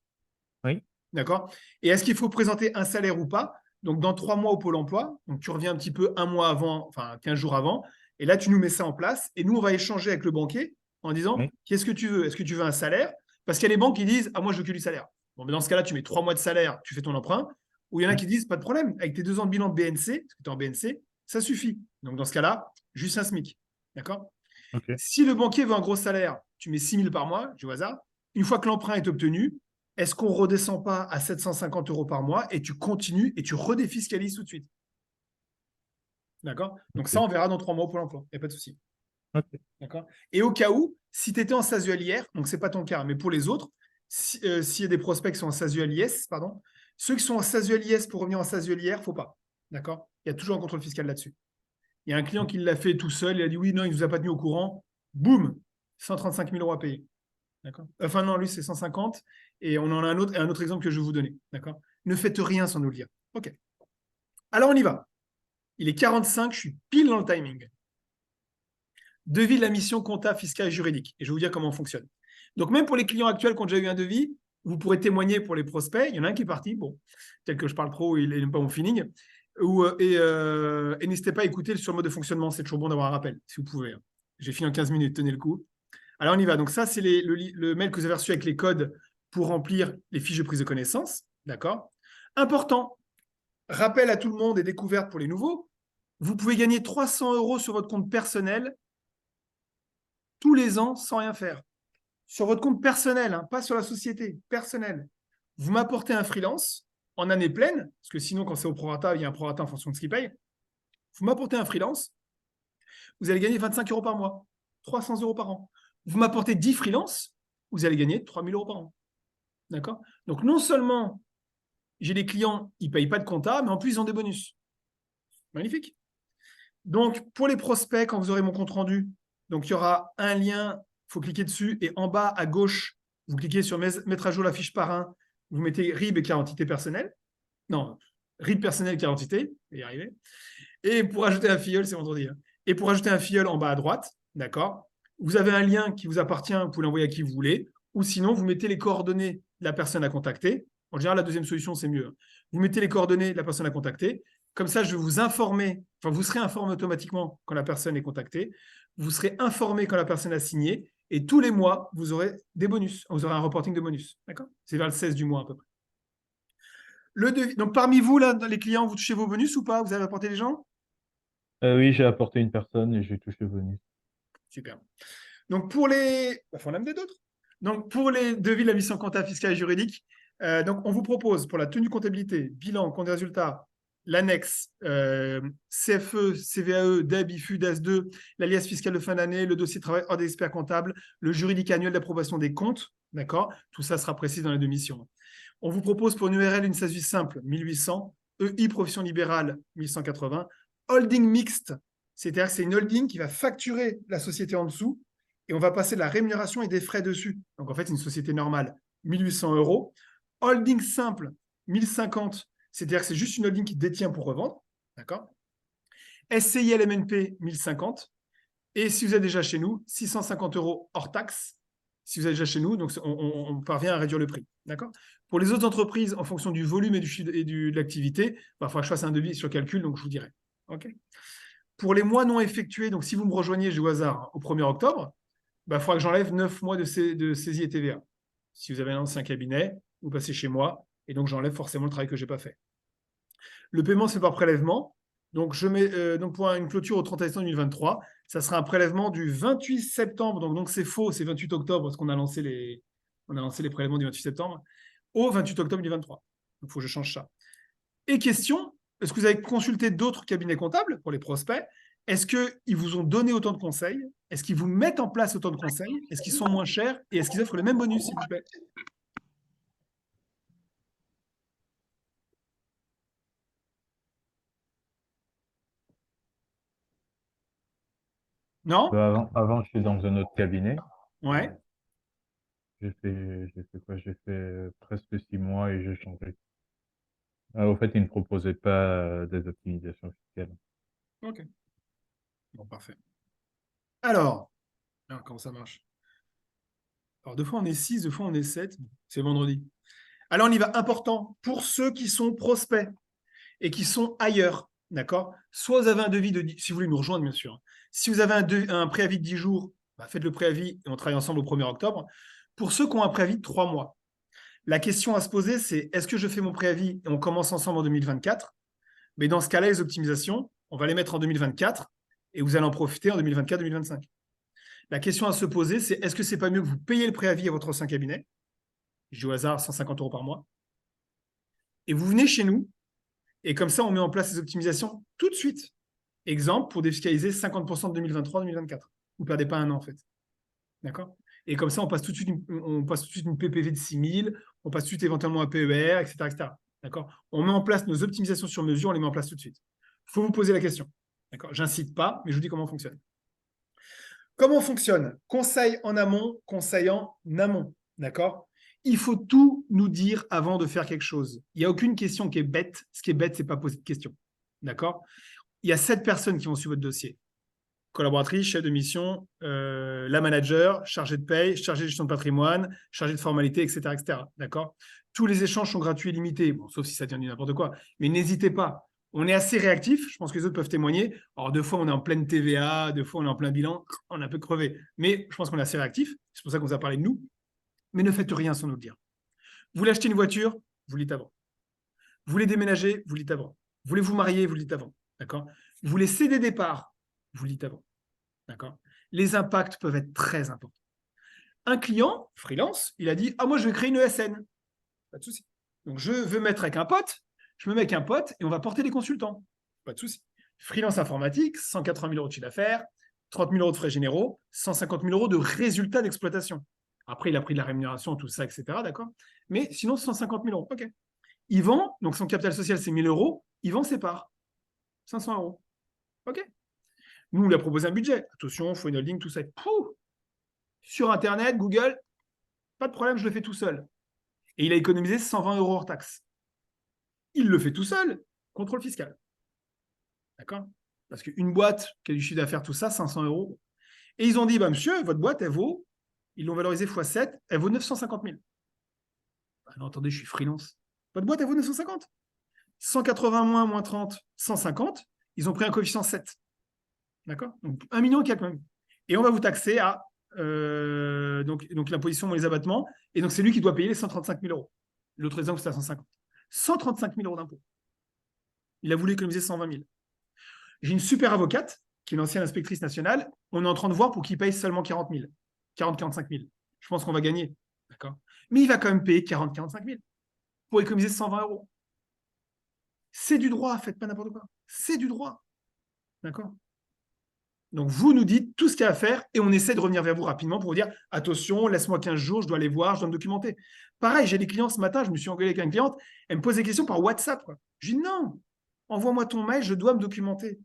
oui, D'accord? Et est-ce qu'il faut présenter un salaire ou pas? Donc, dans 3 mois au Pôle emploi, donc tu reviens un petit peu un mois avant, enfin 15 jours avant, et là, tu nous mets ça en place, et nous, on va échanger avec le banquier en disant, oui, qu'est-ce que tu veux? Est-ce que tu veux un salaire? Parce qu'il y a les banques qui disent, ah, moi, je veux que du salaire. Bon, mais dans ce cas-là, tu mets 3 mois de salaire, tu fais ton emprunt, ou il y en a oui, qui disent, pas de problème, avec tes 2 ans de bilan de BNC, parce que tu es en BNC, ça suffit. Donc, dans ce cas-là, juste un SMIC. D'accord? OK, Si le banquier veut un gros salaire, tu mets 6 000 par mois, du hasard. Une fois que l'emprunt est obtenu, est-ce qu'on ne redescend pas à 750 euros par mois et tu continues et tu redéfiscalises tout de suite? D'accord? Donc ça, OK, on verra dans 3 mois pour l'emploi. Il n'y a pas de souci. OK, D'accord? Et au cas où, si tu étais en SASU hier, donc ce n'est pas ton cas, mais pour les autres, s'il y a des prospects qui sont en SASU LIS, pardon, ceux qui sont en SASU LIS pour revenir en SASU il ne faut pas. D'accord? Il y a toujours un contrôle fiscal là-dessus. Il y a un client qui l'a fait tout seul, il a dit oui, non, il ne nous a pas tenu au courant. Boum, 135 000 euros à payer. D'accord? Enfin, non, lui, c'est 150. Et on en a un autre exemple que je vais vous donner. D'accord? Ne faites rien sans nous le dire. OK. Alors, on y va. Il est 45, je suis pile dans le timing. Devis de la mission compta, fiscale et juridique. Et je vais vous dire comment on fonctionne. Donc, même pour les clients actuels qui ont déjà eu un devis, vous pourrez témoigner pour les prospects. Il y en a un qui est parti. Bon, tel que je parle trop, il n'aime pas mon feeling. Et n'hésitez pas à écouter sur le mode de fonctionnement. C'est toujours bon d'avoir un rappel, si vous pouvez. J'ai fini en 15 minutes. Tenez le coup. Alors, on y va. Donc, ça, c'est le mail que vous avez reçu avec les codes pour remplir les fiches de prise de connaissance. D'accord? Important. Rappel à tout le monde et découverte pour les nouveaux. Vous pouvez gagner 300 euros sur votre compte personnel tous les ans sans rien faire. Sur votre compte personnel, hein, pas sur la société, personnel. Vous m'apportez un freelance en année pleine, parce que sinon, quand c'est au prorata, il y a un prorata en fonction de ce qu'il paye. Vous m'apportez un freelance, vous allez gagner 25 euros par mois, 300 euros par an. Vous m'apportez 10 freelances, vous allez gagner 3 000 euros par an. D'accord? Donc, non seulement j'ai des clients, ils ne payent pas de compta, mais en plus, ils ont des bonus. Magnifique. Donc, pour les prospects, quand vous aurez mon compte rendu, donc il y aura un lien, il faut cliquer dessus, et en bas à gauche, vous cliquez sur mettre à jour la fiche parrain, vous mettez RIB et carte d'identité personnelle. Non, RIB personnel, carte d'identité, y arriver. Et pour ajouter un filleul, c'est vendredi. Hein. Et pour ajouter un filleul en bas à droite, d'accord, vous avez un lien qui vous appartient, vous pouvez l'envoyer à qui vous voulez, ou sinon, vous mettez les coordonnées de la personne à contacter. En général, la deuxième solution, c'est mieux. Vous mettez les coordonnées de la personne à contacter. Comme ça, je vais vous informer, enfin, vous serez informé automatiquement quand la personne est contactée. Vous serez informé quand la personne a signé. Et tous les mois, vous aurez des bonus. Vous aurez un reporting de bonus. D'accord? C'est vers le 16 du mois à peu près. Le devis. Donc, parmi vous, là, les clients, vous touchez vos bonus ou pas? Vous avez apporté les gens? Oui, j'ai apporté une personne et j'ai touché le bonus. Super. Donc, pour les. Il faut en amener d'autres. Donc, pour les devis de la mission comptable, fiscale et juridique, donc, on vous propose pour la tenue comptabilité, bilan, compte des résultats, l'annexe, CFE, CVAE, DEB, IFU, DAS2, l'alias fiscal de fin d'année, le dossier de travail hors des experts comptables, le juridique annuel d'approbation des comptes. D'accord? Tout ça sera précis dans les deux missions. On vous propose pour une URL une SASU simple, 1800, EI profession libérale, 1180, holding mixte, c'est-à-dire que c'est une holding qui va facturer la société en dessous et on va passer de la rémunération et des frais dessus. Donc en fait, c'est une société normale, 1800 euros. Holding simple, 1050, c'est-à-dire que c'est juste une holding qui détient pour revendre. D'accord? SCI LMNP, 1050. Et si vous êtes déjà chez nous, 650 euros hors taxe. Si vous êtes déjà chez nous, donc on parvient à réduire le prix. D'accord? Pour les autres entreprises, en fonction du volume et de l'activité, il faudra que je fasse un devis sur calcul, donc je vous dirai. OK? Pour les mois non effectués, donc si vous me rejoignez, j'ai au hasard, au 1er octobre, il faudra que j'enlève 9 mois de saisie et TVA. Si vous avez un ancien cabinet, vous passez chez moi, et donc j'enlève forcément le travail que je n'ai pas fait. Le paiement, c'est par prélèvement. Donc, je mets donc pour une clôture au 31 décembre 2023, ça sera un prélèvement du 28 septembre. Donc c'est faux, c'est 28 octobre parce qu'on a lancé les prélèvements du 28 septembre au 28 octobre 2023. Donc, il faut que je change ça. Et question, est-ce que vous avez consulté d'autres cabinets comptables pour les prospects? Est-ce qu'ils vous ont donné autant de conseils? Est-ce qu'ils vous mettent en place autant de conseils? Est-ce qu'ils sont moins chers? Et est-ce qu'ils offrent les mêmes bonus, s'il vous plaît? Non? Avant, j'étais dans un autre cabinet. Ouais. J'ai fait quoi? J'ai fait presque 6 mois et j'ai changé. Au fait, ils ne proposaient pas des optimisations fiscales. Ok. Bon, parfait. Alors, comment ça marche? Alors, deux fois on est 6, deux fois on est 7. C'est vendredi. Alors, on y va. Important pour ceux qui sont prospects et qui sont ailleurs. D'accord? Soit vous avez un devis si vous voulez nous rejoindre, bien sûr. Si vous avez un préavis de 10 jours, faites le préavis et on travaille ensemble au 1er octobre. Pour ceux qui ont un préavis de 3 mois, la question à se poser, c'est est-ce que je fais mon préavis et on commence ensemble en 2024? Mais dans ce cas-là, les optimisations, on va les mettre en 2024 et vous allez en profiter en 2024-2025. La question à se poser, c'est est-ce que c'est pas mieux que vous payez le préavis à votre ancien cabinet? Je dis au hasard 150 euros par mois. Et vous venez chez nous, et comme ça, on met en place les optimisations tout de suite. Exemple, pour défiscaliser 50% de 2023-2024. Vous ne perdez pas un an, en fait. D'accord? Et comme ça, on passe tout de suite une PPV de 6 000, on passe tout de suite éventuellement un PER, etc. etc. D'accord? On met en place nos optimisations sur mesure, on les met en place tout de suite. Il faut vous poser la question. D'accord? J'incite pas, mais je vous dis comment on fonctionne. Comment on fonctionne? Conseil en amont, conseil en amont. D'accord? Il faut tout nous dire avant de faire quelque chose. Il n'y a aucune question qui est bête. Ce qui est bête, c'est pas poser de questions. D'accord? Il y a 7 personnes qui vont suivre votre dossier. Collaboratrice, chef de mission, la manager, chargé de paye, chargé de gestion de patrimoine, chargé de formalité, etc. etc. D'accord? Tous les échanges sont gratuits et limités, bon, sauf si ça tient du n'importe quoi. Mais n'hésitez pas. On est assez réactif, je pense que les autres peuvent témoigner. Alors, deux fois, on est en pleine TVA, deux fois, on est en plein bilan, on a un peu crevé. Mais je pense qu'on est assez réactif. C'est pour ça qu'on vous a parlé de nous. Mais ne faites rien sans nous le dire. Vous voulez acheter une voiture, vous le dites avant. Vous voulez déménager, vous le dites avant. Vous voulez vous marier, vous le dites avant. D'accord? Vous voulez céder des parts, vous le dites avant. D'accord? Les impacts peuvent être très importants. Un client, freelance, il a dit « Ah, moi, je vais créer une ESN. » Pas de souci. Donc, je veux mettre avec un pote, je me mets avec un pote et on va porter des consultants. Pas de souci. Freelance informatique, 180 000 euros de chiffre d'affaires, 30 000 euros de frais généraux, 150 000 euros de résultats d'exploitation. Après, il a pris de la rémunération, tout ça, etc. D'accord? Mais sinon, 150 000 euros. OK. Il vend, donc son capital social, c'est 1 000 euros. Il vend ses parts. 500 euros. OK. Nous, on lui a proposé un budget. Attention, il faut une holding, tout ça. Pouh, sur Internet, Google, pas de problème, je le fais tout seul. Et il a économisé 120 euros hors taxe. Il le fait tout seul, contrôle fiscal. D'accord? Parce qu'une boîte qui a du chiffre d'affaires, tout ça, 500 euros. Et ils ont dit, bah, monsieur, votre boîte, elle vaut, ils l'ont valorisée x7, elle vaut 950 000. Ah non, attendez, je suis freelance. Votre boîte, elle vaut 950. 180 moins 30, 150. Ils ont pris un coefficient 7. D'accord? Donc 1 million et quelques même. Et on va vous taxer à donc l'imposition moins les abattements. Et donc, c'est lui qui doit payer les 135 000 euros. L'autre exemple, c'est à 150. 135 000 euros d'impôts. Il a voulu économiser 120 000. J'ai une super avocate, qui est l'ancienne inspectrice nationale. On est en train de voir pour qu'il paye seulement 40 000. 40-45 000. Je pense qu'on va gagner. D'accord. Mais il va quand même payer 40-45 000 pour économiser 120 euros. C'est du droit, faites pas n'importe quoi. C'est du droit. D'accord. Donc, vous nous dites tout ce qu'il y a à faire et on essaie de revenir vers vous rapidement pour vous dire attention, laisse-moi 15 jours, je dois aller voir, je dois me documenter. Pareil, j'ai des clients ce matin, je me suis engueulé avec une cliente, elle me pose des questions par WhatsApp. Quoi. Je dis non, envoie-moi ton mail, je dois me documenter.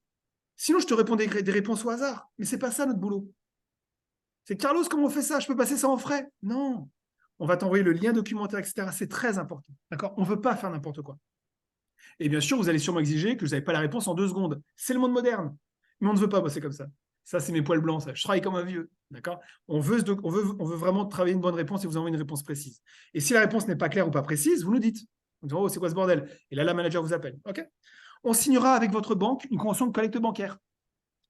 Sinon, je te réponds des réponses au hasard. Mais ce n'est pas ça notre boulot. C'est Carlos, comment on fait ça? Je peux passer ça en frais? Non. On va t'envoyer le lien documentaire, etc. C'est très important. D'accord. On ne veut pas faire n'importe quoi. Et bien sûr, vous allez sûrement exiger que vous n'avez pas la réponse en 2 secondes. C'est le monde moderne. Mais on ne veut pas bosser comme ça. Ça, c'est mes poils blancs. Ça. Je travaille comme un vieux. D'accord. On veut vraiment travailler une bonne réponse et vous envoyer une réponse précise. Et si la réponse n'est pas claire ou pas précise, vous nous dites. Vous dites, oh, c'est quoi ce bordel? Et là, la manager vous appelle. OK. On signera avec votre banque une convention de collecte bancaire.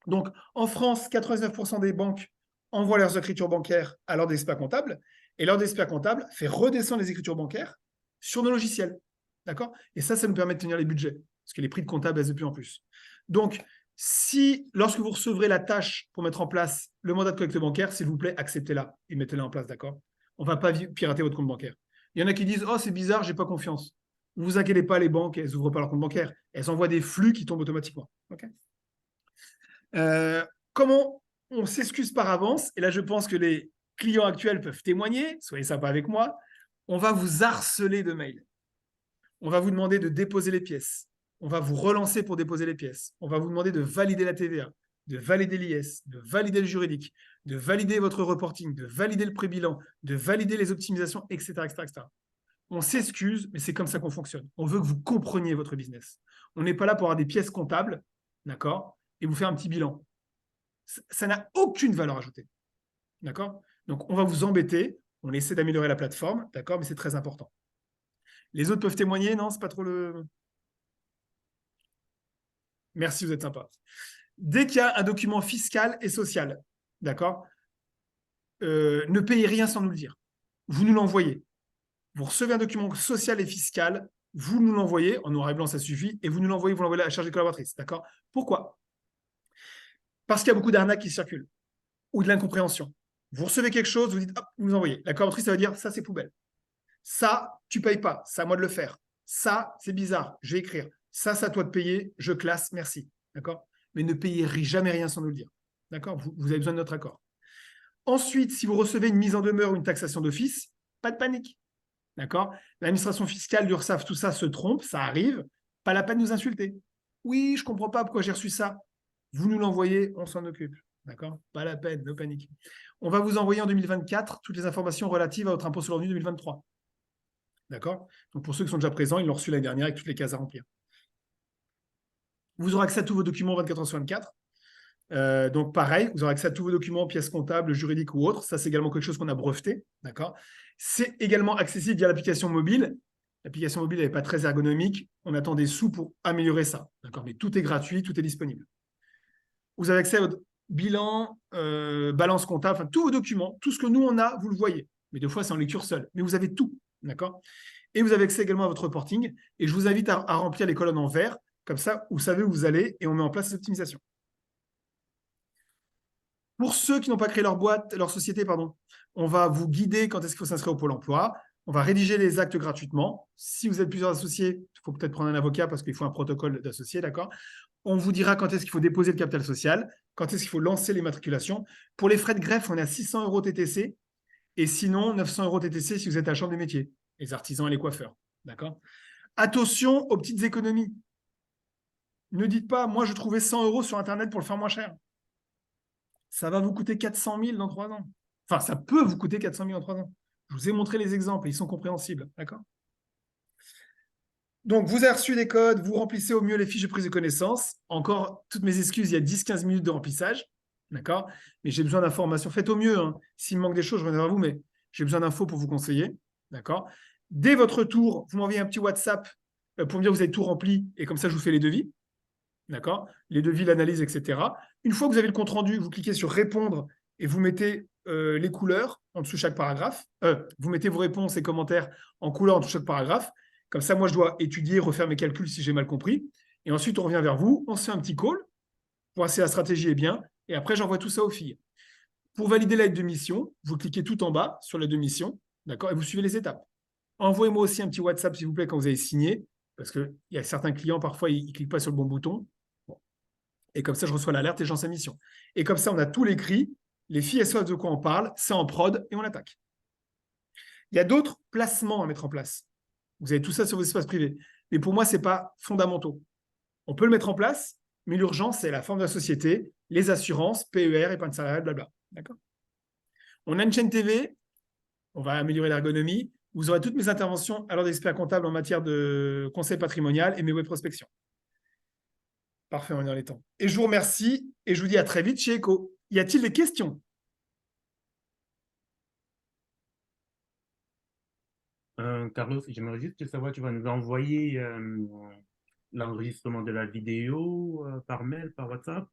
Donc, en France, 99% des banques envoient leurs écritures bancaires à l'ordre d'expert comptable et l'ordre d'expert comptable fait redescendre les écritures bancaires sur nos logiciels. D'accord? Et ça nous permet de tenir les budgets parce que les prix de comptable baissent de plus en plus. Donc, si, lorsque vous recevrez la tâche pour mettre en place le mandat de collecte bancaire, s'il vous plaît, acceptez-la et mettez-la en place, d'accord? On ne va pas pirater votre compte bancaire. Il y en a qui disent « Oh, c'est bizarre, je n'ai pas confiance ». Ne vous inquiétez pas, les banques, elles n'ouvrent pas leur compte bancaire. Elles envoient des flux qui tombent automatiquement. Okay. Comment on s'excuse par avance, et là je pense que les clients actuels peuvent témoigner, soyez sympas avec moi, on va vous harceler de mails. On va vous demander de déposer les pièces. On va vous relancer pour déposer les pièces. On va vous demander de valider la TVA, de valider l'IS, de valider le juridique, de valider votre reporting, de valider le pré-bilan, de valider les optimisations, etc. etc., etc. On s'excuse, mais c'est comme ça qu'on fonctionne. On veut que vous compreniez votre business. On n'est pas là pour avoir des pièces comptables, d'accord, et vous faire un petit bilan. Ça n'a aucune valeur ajoutée. D'accord? Donc, on va vous embêter. On essaie d'améliorer la plateforme, d'accord, mais c'est très important. Les autres peuvent témoigner, non? C'est pas trop le... Merci, vous êtes sympa. Dès qu'il y a un document fiscal et social, d'accord, ne payez rien sans nous le dire. Vous nous l'envoyez. Vous recevez un document social et fiscal, vous nous l'envoyez, en noir et blanc, ça suffit, et vous nous l'envoyez, vous l'envoyez à la chargée collaboratrice, d'accord? Pourquoi? Parce qu'il y a beaucoup d'arnaques qui circulent, ou de l'incompréhension. Vous recevez quelque chose, vous dites, hop, vous nous envoyez. La collaboratrice, ça va dire, ça, c'est poubelle. Ça, tu ne payes pas, c'est à moi de le faire. Ça, c'est bizarre, je vais écrire. Ça, c'est à toi de payer, je classe, merci. D'accord? Mais ne payez jamais rien sans nous le dire. D'accord? Vous avez besoin de notre accord. Ensuite, si vous recevez une mise en demeure ou une taxation d'office, pas de panique. D'accord? L'administration fiscale, l'URSSAF, tout ça se trompe, ça arrive. Pas la peine de nous insulter. Oui, je ne comprends pas pourquoi j'ai reçu ça. Vous nous l'envoyez, on s'en occupe. D'accord? Pas la peine, no panique. On va vous envoyer en 2024 toutes les informations relatives à votre impôt sur le revenu 2023. D'accord? Donc, pour ceux qui sont déjà présents, ils l'ont reçu l'année dernière avec toutes les cases à remplir. Vous aurez accès à tous vos documents 24 heures sur 24. Donc, pareil, vous aurez accès à tous vos documents, pièces comptables, juridiques ou autres. Ça, c'est également quelque chose qu'on a breveté. D'accord? C'est également accessible via l'application mobile. L'application mobile n'est pas très ergonomique. On attend des sous pour améliorer ça. D'accord? Mais tout est gratuit, tout est disponible. Vous avez accès au bilan, balance comptable, enfin, tous vos documents, tout ce que nous, on a, vous le voyez. Mais des fois, c'est en lecture seule. Mais vous avez tout. D'accord? Et vous avez accès également à votre reporting. Et je vous invite à remplir les colonnes en vert. Comme ça, vous savez où vous allez et on met en place les optimisations. Pour ceux qui n'ont pas créé leur boîte, leur société, pardon, on va vous guider quand est-ce qu'il faut s'inscrire au Pôle emploi. On va rédiger les actes gratuitement. Si vous êtes plusieurs associés, il faut peut-être prendre un avocat parce qu'il faut un protocole d'associés, d'accord? On vous dira quand est-ce qu'il faut déposer le capital social, quand est-ce qu'il faut lancer les matriculations. Pour les frais de greffe, on est à 600 € TTC et sinon 900 € TTC si vous êtes à la chambre des métiers, les artisans et les coiffeurs, d'accord? Attention aux petites économies. Ne dites pas, moi je trouvais 100 € sur Internet pour le faire moins cher. Ça va vous coûter 400 000 dans 3 ans. Enfin, ça peut vous coûter 400 000 dans 3 ans. Je vous ai montré les exemples et ils sont compréhensibles. D'accord? Donc, vous avez reçu des codes, vous remplissez au mieux les fiches de prise de connaissance. Encore, toutes mes excuses, il y a 10-15 minutes de remplissage. D'accord? Mais j'ai besoin d'informations. Faites au mieux. Hein. S'il me manque des choses, je reviendrai à vous, mais j'ai besoin d'infos pour vous conseiller. D'accord? Dès votre retour, vous m'envoyez un petit WhatsApp pour me dire que vous avez tout rempli et comme ça, je vous fais les devis. D'accord? Les devis, l'analyse, etc. Une fois que vous avez le compte rendu, vous cliquez sur répondre et vous mettez les couleurs en dessous de chaque paragraphe. Vous mettez vos réponses et commentaires en couleur en dessous de chaque paragraphe. Comme ça, moi, je dois étudier, refaire mes calculs si j'ai mal compris. Et ensuite, on revient vers vous, on se fait un petit call pour voir si la stratégie est bien. Et après, j'envoie tout ça aux filles. Pour valider l'aide de mission, vous cliquez tout en bas sur l'aide de mission, d'accord, et vous suivez les étapes. Envoyez-moi aussi un petit WhatsApp, s'il vous plaît, quand vous avez signé, parce qu'il y a certains clients, parfois, ils ne cliquent pas sur le bon bouton. Bon. Et comme ça, je reçois l'alerte et j'en sais mission. Et comme ça, on a tout l'écrit. Les filles, elles savent de quoi on parle, c'est en prod et on attaque. Il y a d'autres placements à mettre en place. Vous avez tout ça sur vos espaces privés. Mais pour moi, ce n'est pas fondamental. On peut le mettre en place, mais l'urgence, c'est la forme de la société, les assurances, PER, épargne salariale, blabla. D'accord ? On a une chaîne TV, on va améliorer l'ergonomie. Vous aurez toutes mes interventions à l'ordre d'expert comptable en matière de conseil patrimonial et mes web prospections. Parfait, on est dans les temps. Et je vous remercie et je vous dis à très vite chez Echo. Y a-t-il des questions ? Carlos, j'aimerais juste savoir, tu vas nous envoyer l'enregistrement de la vidéo par mail, par WhatsApp?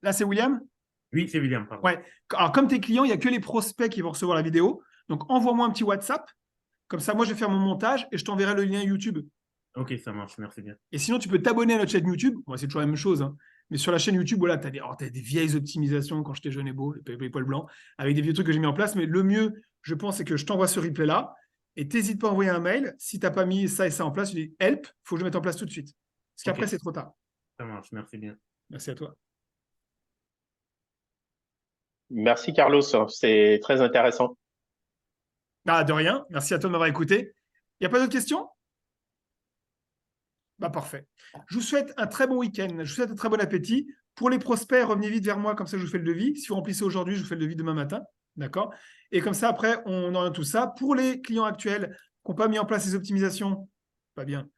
Là, c'est William ? Oui, c'est William, pardon. Ouais. Alors, comme tes clients, il n'y a que les prospects qui vont recevoir la vidéo. Donc, envoie-moi un petit WhatsApp. Comme ça, moi, je vais faire mon montage et je t'enverrai le lien YouTube. Ok, ça marche, merci bien. Et sinon, tu peux t'abonner à notre chaîne YouTube. Bon, c'est toujours la même chose, hein. Mais sur la chaîne YouTube, voilà, tu as des vieilles optimisations quand j'étais jeune et beau, les poils blancs, avec des vieux trucs que j'ai mis en place. Mais le mieux, je pense, c'est que je t'envoie ce replay-là. Et t'hésites pas à envoyer un mail. Si tu n'as pas mis ça et ça en place, tu dis help, il faut que je le mette en place tout de suite. Parce qu'après, Ok, c'est trop tard. ça marche, merci bien. Merci à toi. Merci Carlos, c'est très intéressant. Ah, de rien. Merci à toi de m'avoir écouté. Il n'y a pas d'autres questions ? Bah, parfait. Je vous souhaite un très bon week-end. Je vous souhaite un très bon appétit. Pour les prospects, revenez vite vers moi, comme ça je vous fais le devis. Si vous remplissez aujourd'hui, je vous fais le devis demain matin. D'accord ? Et comme ça, après, on oriente tout ça. Pour les clients actuels qui n'ont pas mis en place les optimisations, pas bien.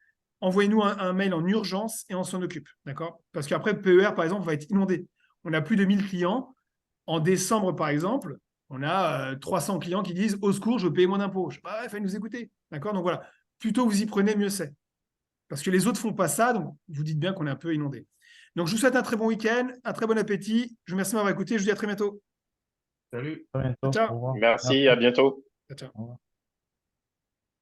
Envoyez-nous un mail en urgence et on s'en occupe. D'accord ? Parce qu'après, PER, par exemple, va être inondé. On a plus de 1000 clients. En décembre, par exemple, on a 300 clients qui disent « Au secours, je veux payer moins d'impôts. » Je sais pas, il fallait nous écouter. D'accord ? Donc voilà, plutôt vous y prenez, mieux c'est. Parce que les autres ne font pas ça, donc vous dites bien qu'on est un peu inondé. Donc je vous souhaite un très bon week-end, un très bon appétit. Je vous remercie de m'avoir écouté. Je vous dis à très bientôt. Salut. À bientôt. Ciao. Au revoir. Merci, à bientôt. Ciao. Au revoir.